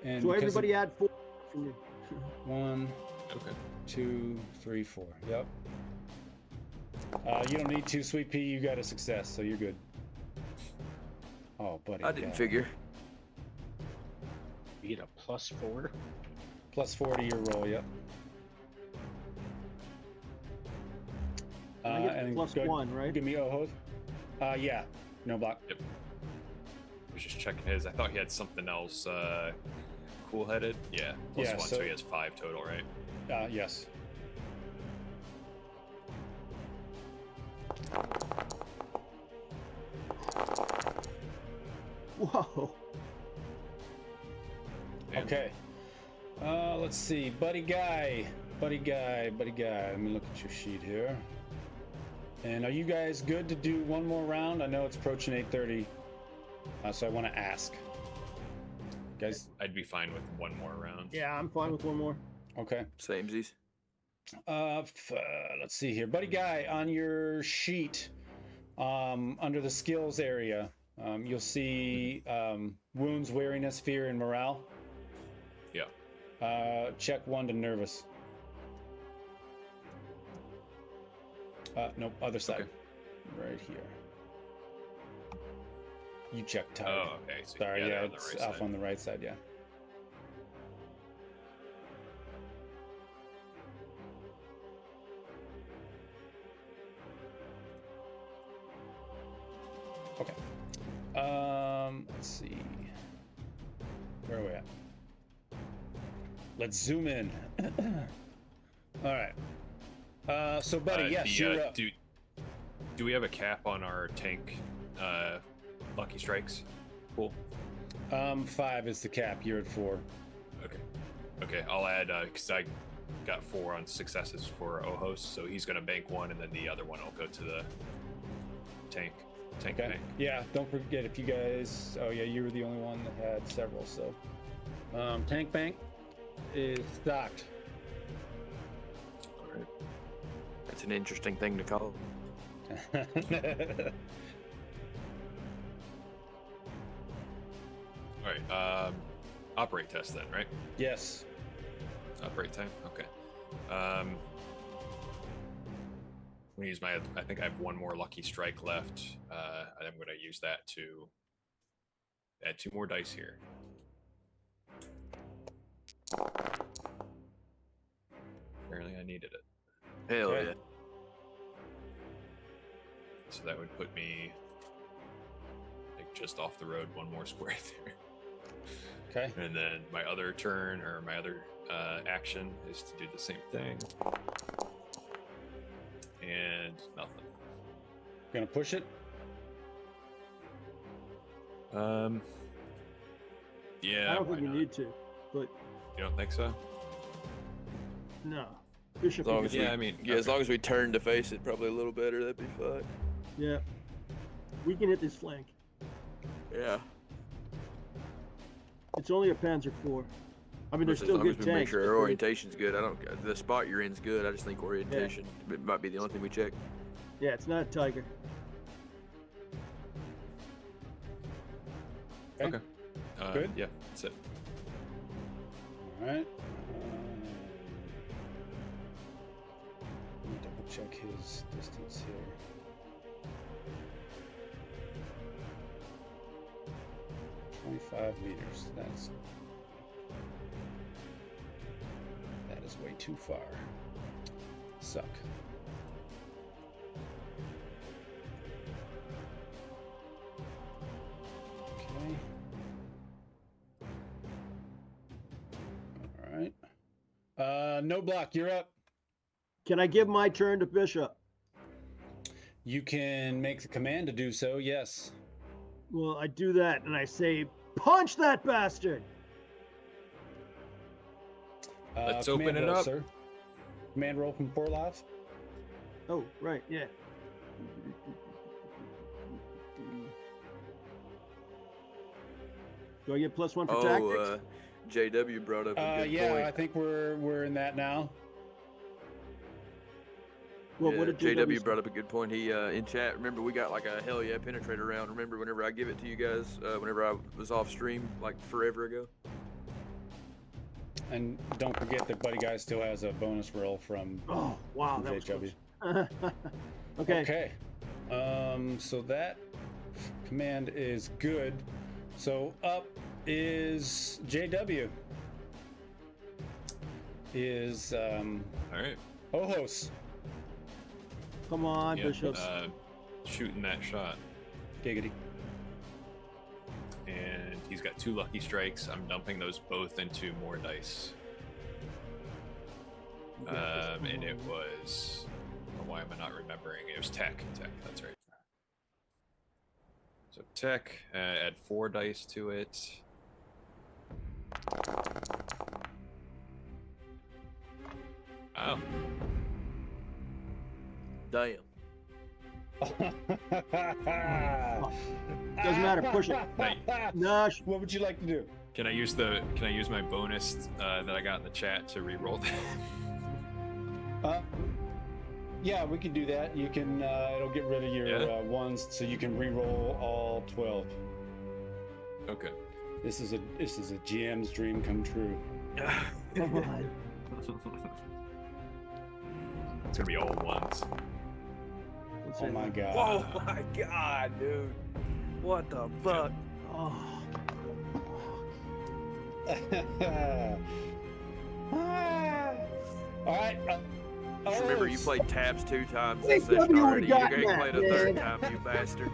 And So because everybody add 4 for me. 1, Okay. 2, 3, 4. Yep. You don't need 2, Sweet Pea. You got a success, so you're good. Oh, buddy. I didn't God. figure. You get a +4. +4 to your roll, yep. I get and plus go ahead, 1, right? Give me Ojos. Yeah. No block. I was just checking his. I thought he had something else. Cool-headed. Yeah. +1, Yeah, so so- he has 5 total, right? Yes. Whoa. Man. Okay. Let's see. Buddy guy. Let me look at your sheet here. And are you guys good to do one more round? I know it's approaching 8:30, so I want to ask. Guys, I'd be fine with one more round. Yeah, I'm fine with one more. okay. Samesies. Let's see here. Buddy guy, on your sheet, under the skills area, you'll see wounds, wariness, fear, and morale. Yeah. Check 1 to nervous. Nope, other side. Okay. Right here. You check tired. Oh, okay. So Sorry, yeah, they're on the it's right off side. on the right side, yeah. Okay. Let's see. Where are we at? Let's zoom in. All right. So, buddy, yes, you're up. Do we have a cap on our tank lucky strikes? Cool. 5 is the cap. You're at 4. Okay, I'll add because I got 4 on successes for Ojos, so he's gonna bank 1, and then the other one will go to the tank Okay. bank. Yeah, don't forget if you guys. Oh yeah, you were the only one that had several. So, tank bank is stocked. All right. That's an interesting thing to call. All right. Operate test then, right? Yes. Operate time. Okay. I'm gonna use my. I think I have 1 more lucky strike left. I'm gonna use that to add 2 more dice here. Apparently, I needed it. Hell Okay. yeah. So that would put me like just off the road 1 more square there. Okay. And then my other turn or my other action is to do the same thing. And nothing. Gonna push it. Yeah. I don't why think you not? need to, but You don't think so? no. Bishop. As long you as can- we, Yeah, I mean, yeah, as okay. long as we turn to face it, probably a little better. That'd be fine. Yeah. We can hit this flank. Yeah. It's only a Panzer IV. I mean, there's As still long as good we make tanks. sure but our they're- orientation's good. I don't. The spot you're in's good. I just think orientation it might be the only thing we check. Yeah, it's not a Tiger. Okay. Okay. Good. Yeah, that's it. All right. Let me double check his distance here. $25 meters. That is way too far. Suck. Knoblauch, you're up. Can I give my turn to Bishop? You can make the command to do so, yes. Well, I do that and I say, punch that bastard! Let's Command open it roll, up. Sir. Command roll from Forlath. Oh, right, yeah. Do I get +1 for tactics? JW brought up a good Yeah, point. I think we're in that now. Well, Yeah, what did JW say? brought up a good point. He in chat. Remember, we got like a hell yeah penetrator round. Remember, whenever I give it to you guys, whenever I was off stream like forever ago. And don't forget that Buddy Guy still has a bonus roll from Oh, wow, that was JW. close. Okay. Okay. So that command is good. So up is JW. Is All right. Ojos. Come on, Yeah, Bishops. shooting that shot. Giggity. And he's got 2 lucky strikes. I'm dumping those both into more dice. And it was, why am I not remembering? It was tech. That's right. So tech, add 4 dice to it. Oh, Damn. Doesn't matter, push it. Hey. No, What would you like to do? Can I use my bonus that I got in the chat to re-roll that? Yeah, we can do that. You can. It'll get rid of your Yeah? ones, so you can re-roll all 12. Okay. This is a GM's dream come true. come on. It's gonna be all ones. Let's Oh say my that. god. Oh my god, dude. What the fuck? Oh. All right. Just remember, you Ojos. played tabs 2 times Hey, this session W already. You got ain't that, played a third man. time, you bastard.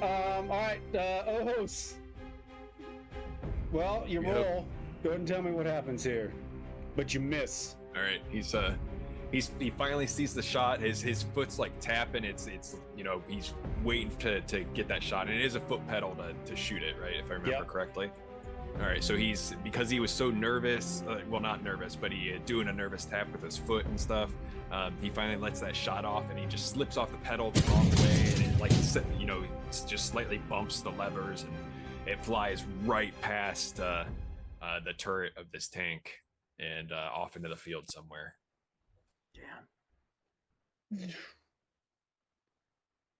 All right, Ojos. Well, you Yep. roll. Go ahead and tell me what happens here. But you miss. All right, he finally sees the shot. His foot's like tapping. It's he's waiting to get that shot, and it is a foot pedal to shoot it, right? If I remember Yep. correctly. All right, so because he was so nervous, well, not nervous, but he doing a nervous tap with his foot and stuff. He finally lets that shot off, and he just slips off the pedal the wrong way, and it just slightly bumps the levers, and it flies right past the turret of this tank and off into the field somewhere. Damn.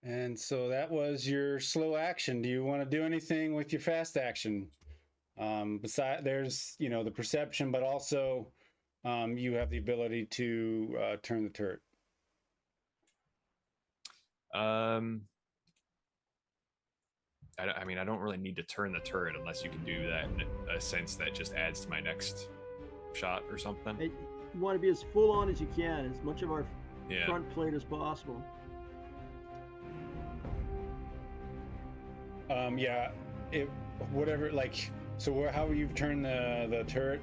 And so that was your slow action. Do you want to do anything with your fast action? Besides, there's the perception, but also you have the ability to turn the turret. I don't really need to turn the turret unless you can do that in a sense that just adds to my next shot or something. Hey, you want to be as full on as you can, as much of our Yeah. front plate as possible. Yeah, so however you turn the turret,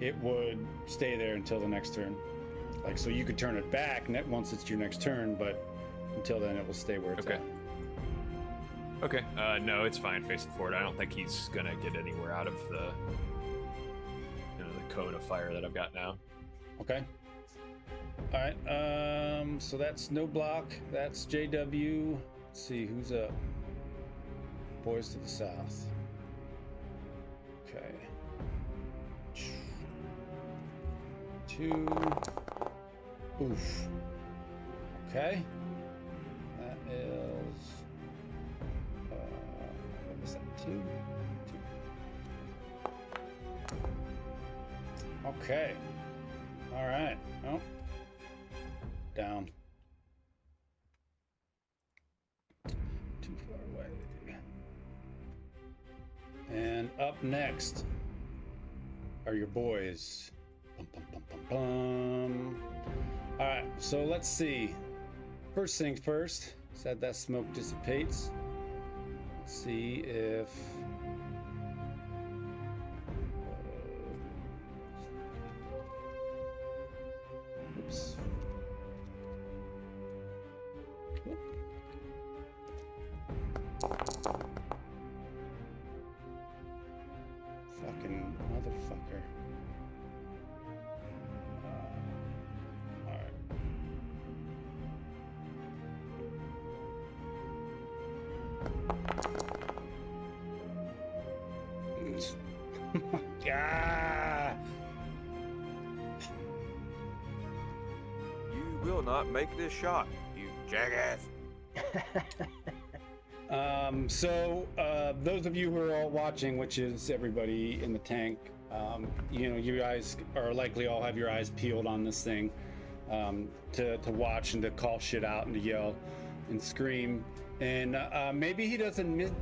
it would stay there until the next turn. So you could turn it back once it's your next turn, but until then it will stay where it's Okay. at. Okay. No, it's fine facing forward. I don't think he's gonna get anywhere out of the cone of fire that I've got now. Okay. All right. So that's Knoblauch. That's JW. Let's see who's up. Boys to the south. Okay. 2. Oof. Okay. That is. What was that? 2. Okay. All right. Oh. Down. Too far away. And up next are your boys. Bum, bum, bum, bum, bum. All right. So let's see. First things first. Said that smoke dissipates. Let's see if. fucking motherfucker. Alright. Ah! You will not make this shot, you jackass. Those of you who are all watching, which is everybody in the tank, you know, you guys are likely all have your eyes peeled on this thing, to watch and to call shit out and to yell and scream. And maybe he doesn't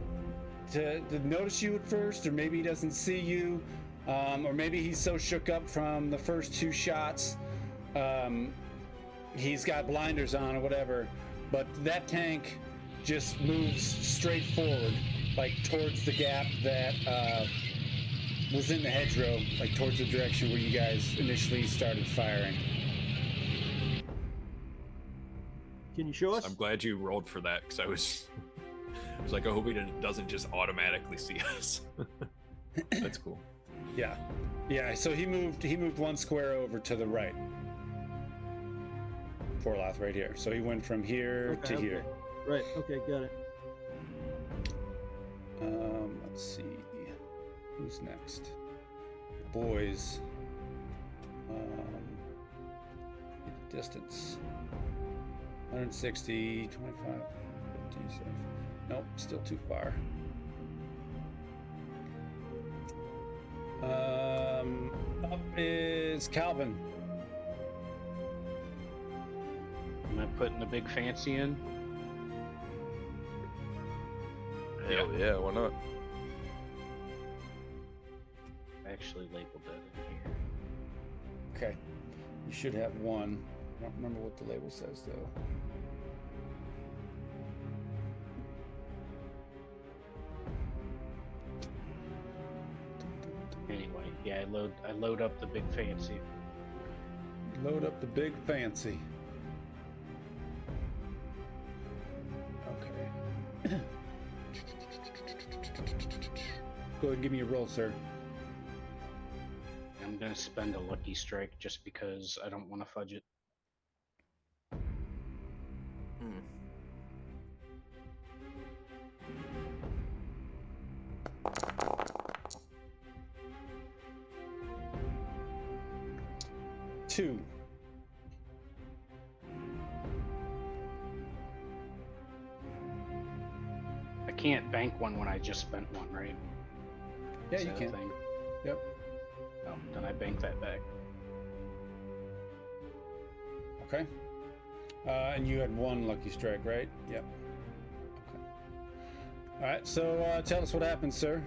to notice you at first, or maybe he doesn't see you, or maybe he's so shook up from the first 2 shots, he's got blinders on or whatever. But that tank just moves straight forward, like towards the gap that was in the hedgerow, like towards the direction where you guys initially started firing. Can you show us? I'm glad you rolled for that, because I was like, I hope he doesn't just automatically see us. That's cool. Yeah. So he moved 1 square over to the right. Forlath right here. So he went from here to here. Right. Okay. Got it. Let's see. Who's next? Boys. Distance. 160, 25, 50. Nope, still too far. Up is Calvin. Am I putting the big fancy in? Hell yeah, why not? I actually labeled that in here. Okay. You should have 1. I don't remember what the label says though. Anyway, yeah, I load up the big fancy. Load up the big fancy. Okay. Go ahead and give me a roll, sir. I'm gonna spend a lucky strike just because I don't want to fudge it. Hmm. Two. I can't bank one when I just spent one, right? Yeah, Is you that a can. thing? Yep. Oh, then I bank that back. Okay. And you had 1 lucky strike, right? Yep. Okay. All right. So tell us what happened, sir.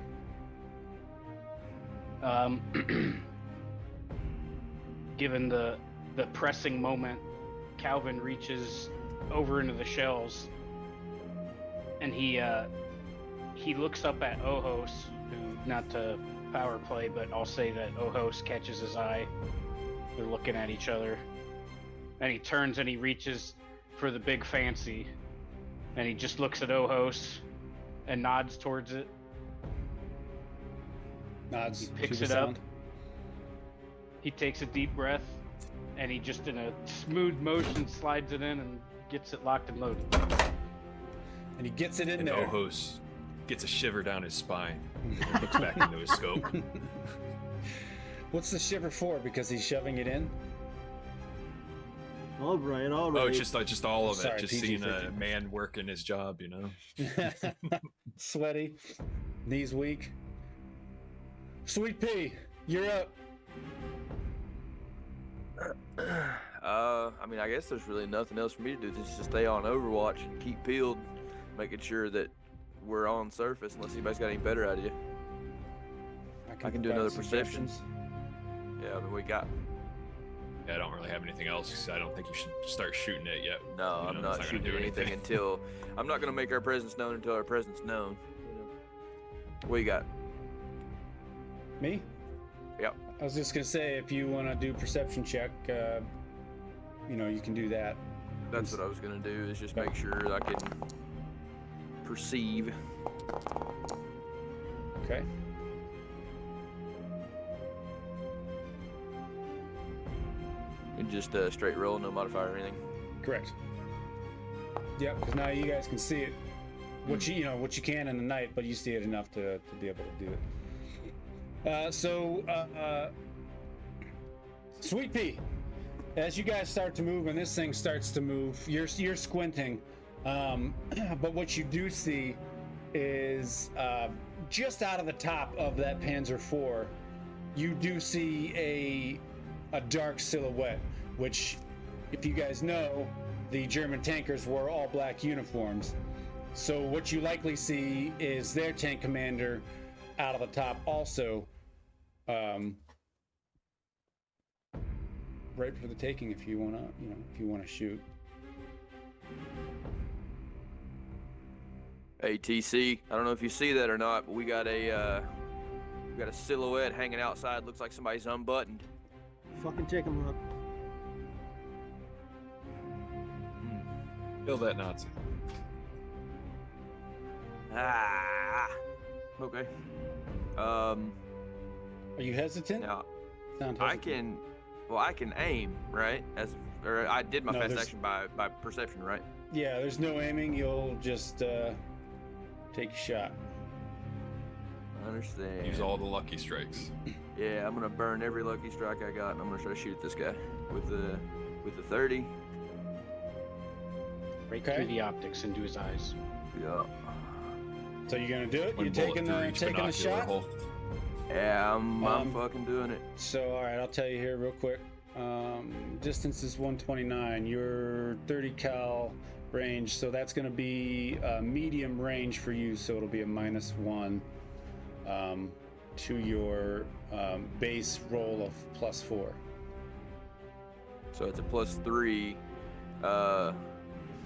Given the pressing moment, Calvin reaches over into the shells, and he looks up at Ojos, who, not to power play, but I'll say that Ojos catches his eye. They're looking at each other, and he turns and he reaches for the big fancy, and he just looks at Ojos and nods towards it. Nods. He picks to the it up. sound. He takes a deep breath, and he just in a smooth motion slides it in and gets it locked and loaded. And he gets it in And there. Ojos gets a shiver down his spine and looks back into his scope. What's the shiver for? Because he's shoving it in? All right. All right. Oh, it's just all of it. Sorry, Just seeing a PG-13. man working his job, you know? Sweaty. Knees weak. Sweet Pea, you're up. I mean, I guess there's really nothing else for me to do. Just to stay on Overwatch and keep peeled, making sure that we're on surface. Unless anybody's got any better idea. I can do provide another perception. suggestions. Yeah, I mean, we got. Yeah, I don't really have anything else, 'cause I don't think you should start shooting it yet. No, You I'm know, not it's gonna shooting do anything until. I'm not gonna make our presence known until our presence known. You know. What you got? Me? Yep. I was just gonna say, if you want to do perception check, you know, you can do that. That's what I was gonna do. Is just make sure I can perceive. Okay. And just straight roll, no modifier or anything. Correct. Yep, because now you guys can see it. What you can in the night, but you see it enough to be able to do it. Sweet Pea, as you guys start to move and this thing starts to move, you're squinting, but what you do see is just out of the top of that Panzer IV, you do see a dark silhouette, which, if you guys know, the German tankers wore all black uniforms. So what you likely see is their tank commander out of the top also, right for the taking if you wanna, if you wanna shoot. Hey TC, I don't know if you see that or not, but we got a silhouette hanging outside. Looks like somebody's unbuttoned. Fucking take him up. Kill that Nazi. Okay. Are you hesitant? Now, Sound I hesitant. can aim, right? Or I did my No, fast there's- action by perception, right? Yeah, there's no aiming. You'll just take a shot. I understand. Use all the lucky strikes. Yeah, I'm gonna burn every lucky strike I got, and I'm gonna try to shoot this guy with the 30. Right Okay. through the optics into his eyes. Yeah. So you're gonna do it? One You're bullet taking through the each taking the binocular shot? hole. Yeah, I'm fucking doing it. So all right, I'll tell you here real quick. Distance is 129. Your 30 cal range, so that's going to be medium range for you. So it'll be a -1 to your base roll of +4. So it's a +3,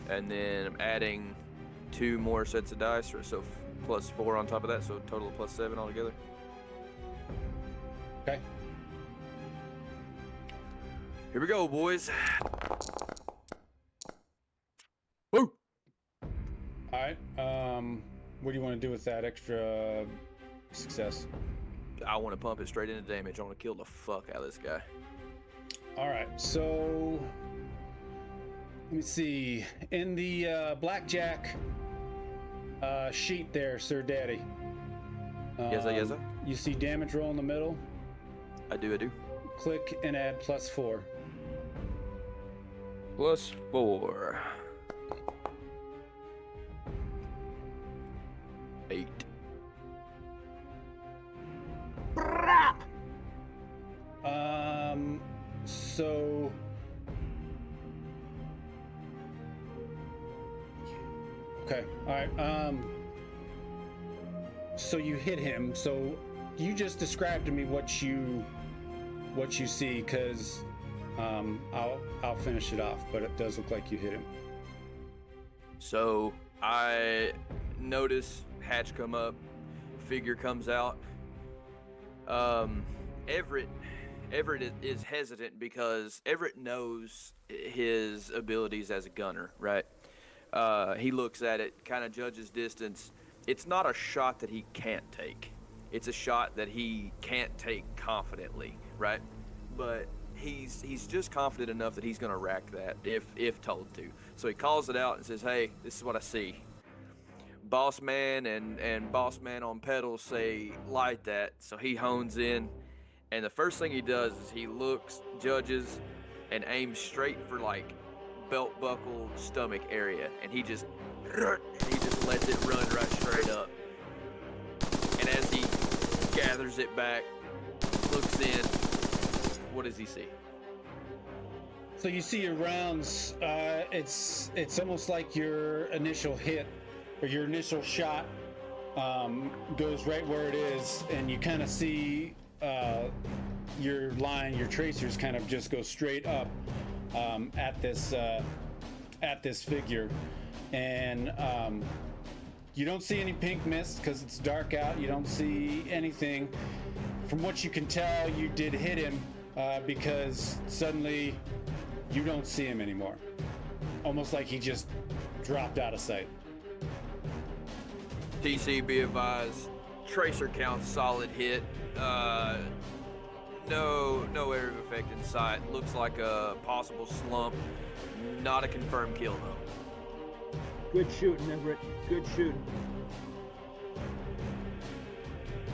and then I'm adding 2 more sets of dice, so +4 on top of that, so a total of +7 altogether. Okay. Here we go, boys. Woo! All right. What do you want to do with that extra success? I want to pump it straight into damage. I want to kill the fuck out of this guy. All right. So let me see. In the Blackjack sheet there, Sir Daddy. Yes, sir. You see damage roll in the middle. I do. Click and add +4. +4. 8. So okay, all right. So you hit him. So you just describe to me what you see, because I'll finish it off, but it does look like you hit him. So I notice hatch come up, figure comes out. Everett is hesitant because Everett knows his abilities as a gunner, right? He looks at it, kind of judges distance. It's not a shot that he can't take. It's a shot that he can't take confidently, right? But he's just confident enough that he's gonna rack that if told to. So he calls it out and says, "Hey, this is what I see." Boss man and boss man on pedals say light that, so he hones in, and the first thing he does is he looks, judges, and aims straight for like belt buckle stomach area, and he just lets it run right straight up. And as he gathers it back, looks in, what does he see? So you see your rounds. It's almost like your initial hit or your initial shot goes right where it is, and you kind of see your line, your tracers kind of just go straight up at this figure, and you don't see any pink mist because it's dark out. You don't see anything. From what you can tell, you did hit him because suddenly you don't see him anymore. Almost like he just dropped out of sight. TC, be advised, tracer count solid hit. No area of effect in sight. Looks like a possible slump. Not a confirmed kill though. Good shooting, Everett. Good shooting.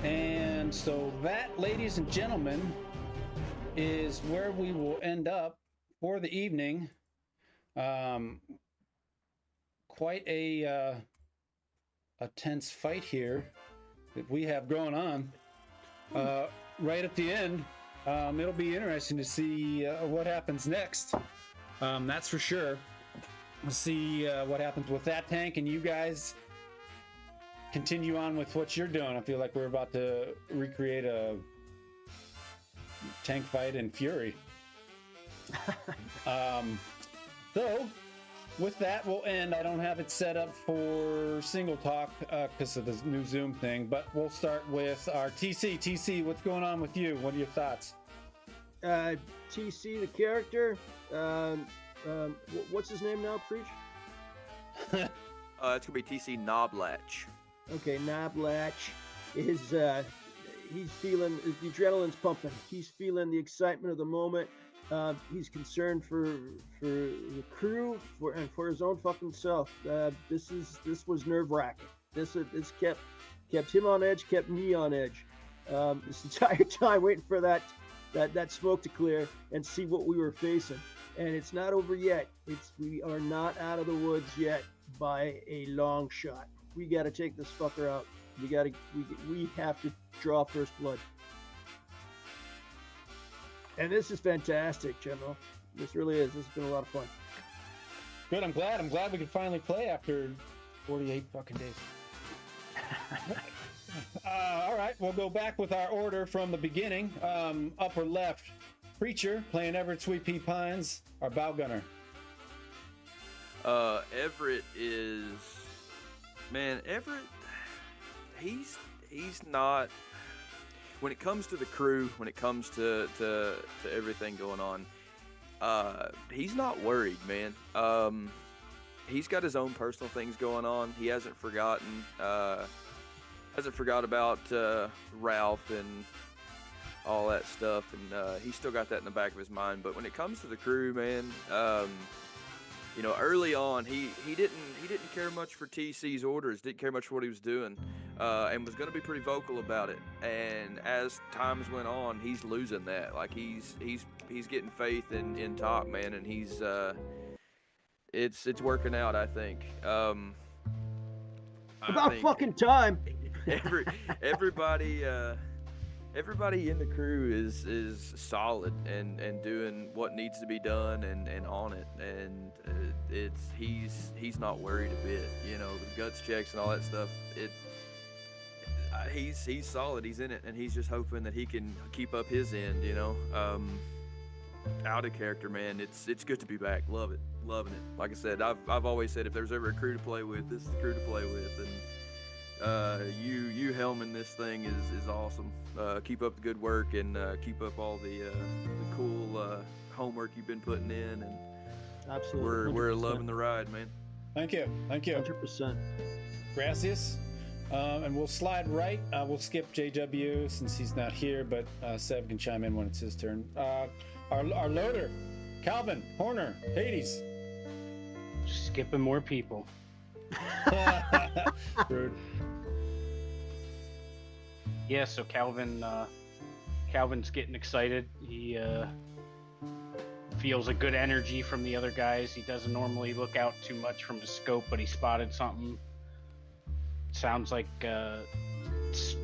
And so that, ladies and gentlemen, is where we will end up for the evening. Quite a tense fight here that we have going on. Right at the end, it'll be interesting to see what happens next. That's for sure. We'll see what happens with that tank, and you guys continue on with what you're doing. I feel like we're about to recreate a tank fight in Fury. So with that, we'll end. I don't have it set up for single talk because of the new Zoom thing, but we'll start with our TC. TC, what's going on with you? What are your thoughts? TC, the character. What's his name now, Preach? It's gonna be TC Knoblauch. Okay, Knoblauch is he's feeling the adrenaline's pumping. He's feeling the excitement of the moment. He's concerned for the crew and for his own fucking self. This was nerve-wracking. This kept him on edge, kept me on edge. This entire time waiting for that smoke to clear and see what we were facing. And it's not over yet. We are not out of the woods yet by a long shot. We got to take this fucker out. We have to draw first blood. And this is fantastic, General. This really is. This has been a lot of fun. Good. I'm glad we could finally play after 48 fucking days. All right, we'll go back with our order from the beginning. Upper left, Preacher playing Everett Sweet Pea Pines, our bow gunner. Everett is, man. Everett, he's not. When it comes to the crew, when it comes to everything going on, he's not worried, man. He's got his own personal things going on. He hasn't forgot about Ralph and all that stuff, and he's still got that in the back of his mind. But when it comes to the crew, man, early on he didn't care much for TC's orders, didn't care much for what he was doing, and was going to be pretty vocal about it. And as times went on, he's losing that. Like he's getting faith in Top, man, and he's it's working out, I think. About fucking time. Everybody in the crew is solid and doing what needs to be done and on it, and he's not worried a bit. The guts checks and all that stuff. He's solid. He's in it, and he's just hoping that he can keep up his end. Out of character, man. It's good to be back. Loving it. Like I said, I've always said if there's ever a crew to play with, this is the crew to play with, and. You helming this thing is awesome. Keep up the good work and keep up all the cool homework you've been putting in, and absolutely we're loving the ride, man. Thank you 100%. Gracias. And we'll slide right. We'll skip JW since he's not here, but Sev can chime in when it's his turn. Our loader, Calvin Horner, Hades. Just skipping more people. Rude. Yeah, so Calvin's getting excited. He feels a good energy from the other guys. He doesn't normally look out too much from his scope, but he spotted something. Sounds like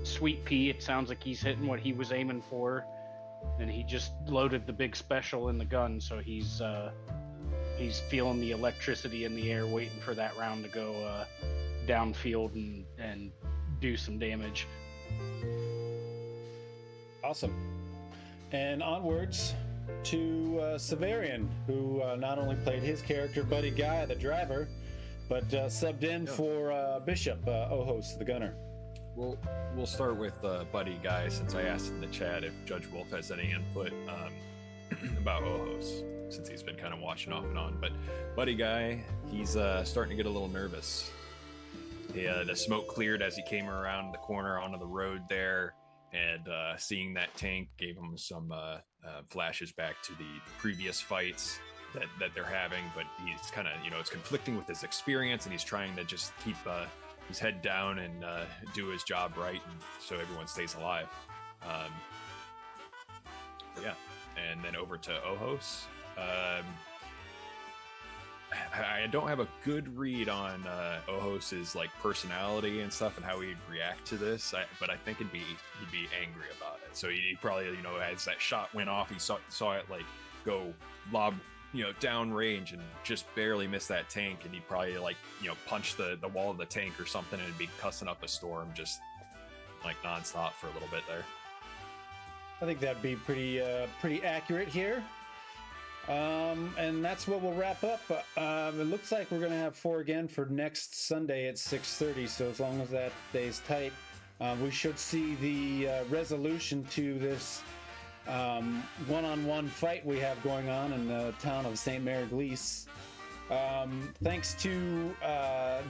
Sweet Pea. It sounds like he's hitting what he was aiming for, and he just loaded the big special in the gun, so he's feeling the electricity in the air, waiting for that round to go downfield and do some damage. Awesome. And onwards to Severian, who not only played his character, Buddy Guy, the driver, but subbed in for Bishop, Ojos, the gunner. We'll start with Buddy Guy, since I asked in the chat if Judge Wolf has any input about Ojos, since he's been kind of watching off and on. But Buddy Guy, he's starting to get a little nervous. The smoke cleared as he came around the corner onto the road there. and seeing that tank gave him some flashes back to the previous fights that they're having. But he's kind of, it's conflicting with his experience, and he's trying to just keep his head down and do his job right, and so everyone stays alive. Yeah, and then over to Ojos. I don't have a good read on Ojos's like personality and stuff and how he'd react to this, but I think he'd be angry about it. So he probably, as that shot went off, he saw it like go lob, down range and just barely miss that tank, and he'd probably like punch the wall of the tank or something, and it'd be cussing up a storm just like nonstop for a little bit there. I think that'd be pretty accurate here. And that's what we'll wrap up. It looks like we're going to have 4 again for next Sunday at 6:30. So as long as that stays tight, we should see the resolution to this one-on-one fight we have going on in the town of St. Mary Eglise. Thanks to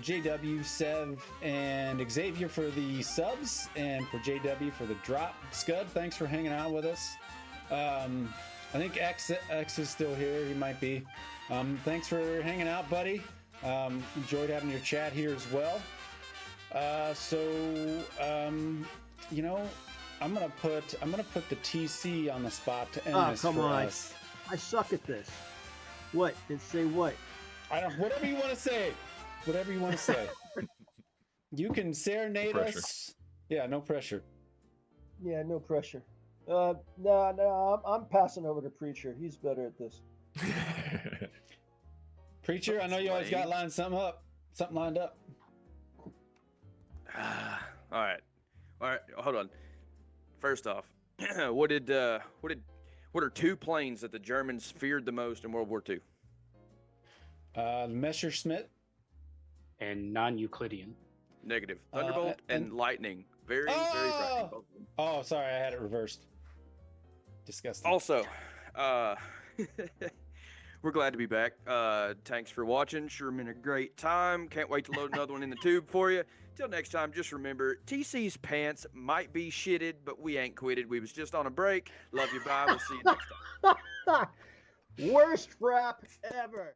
JW, Sev, and Xavier for the subs, and for JW for the drop. Scud, thanks for hanging out with us. I think X is still here. He might be. Thanks for hanging out, buddy. Enjoyed having your chat here as well. I'm gonna put the TC on the spot to end this for us. I suck at this. What? Then say what? Whatever you want to say. Whatever you want to say. You can serenade us. Yeah, no pressure. Yeah, no pressure. No, I'm passing over to Preacher. He's better at this. Preacher, I know you always got something lined up. All right. Hold on. First off, what are 2 planes that the Germans feared the most in World War II? The Messerschmitt and non-Euclidean. Negative. Thunderbolt and Lightning. Very frightening. Both of them. Oh, sorry, I had it reversed. Disgusting. Also, we're glad to be back. Thanks for watching. Sure been a great time. Can't wait to load another one in the tube for you. Till next time, just remember, TC's pants might be shitted, but we ain't quitted. We was just on a break. Love you, bye. We'll see you next time. Worst rap ever.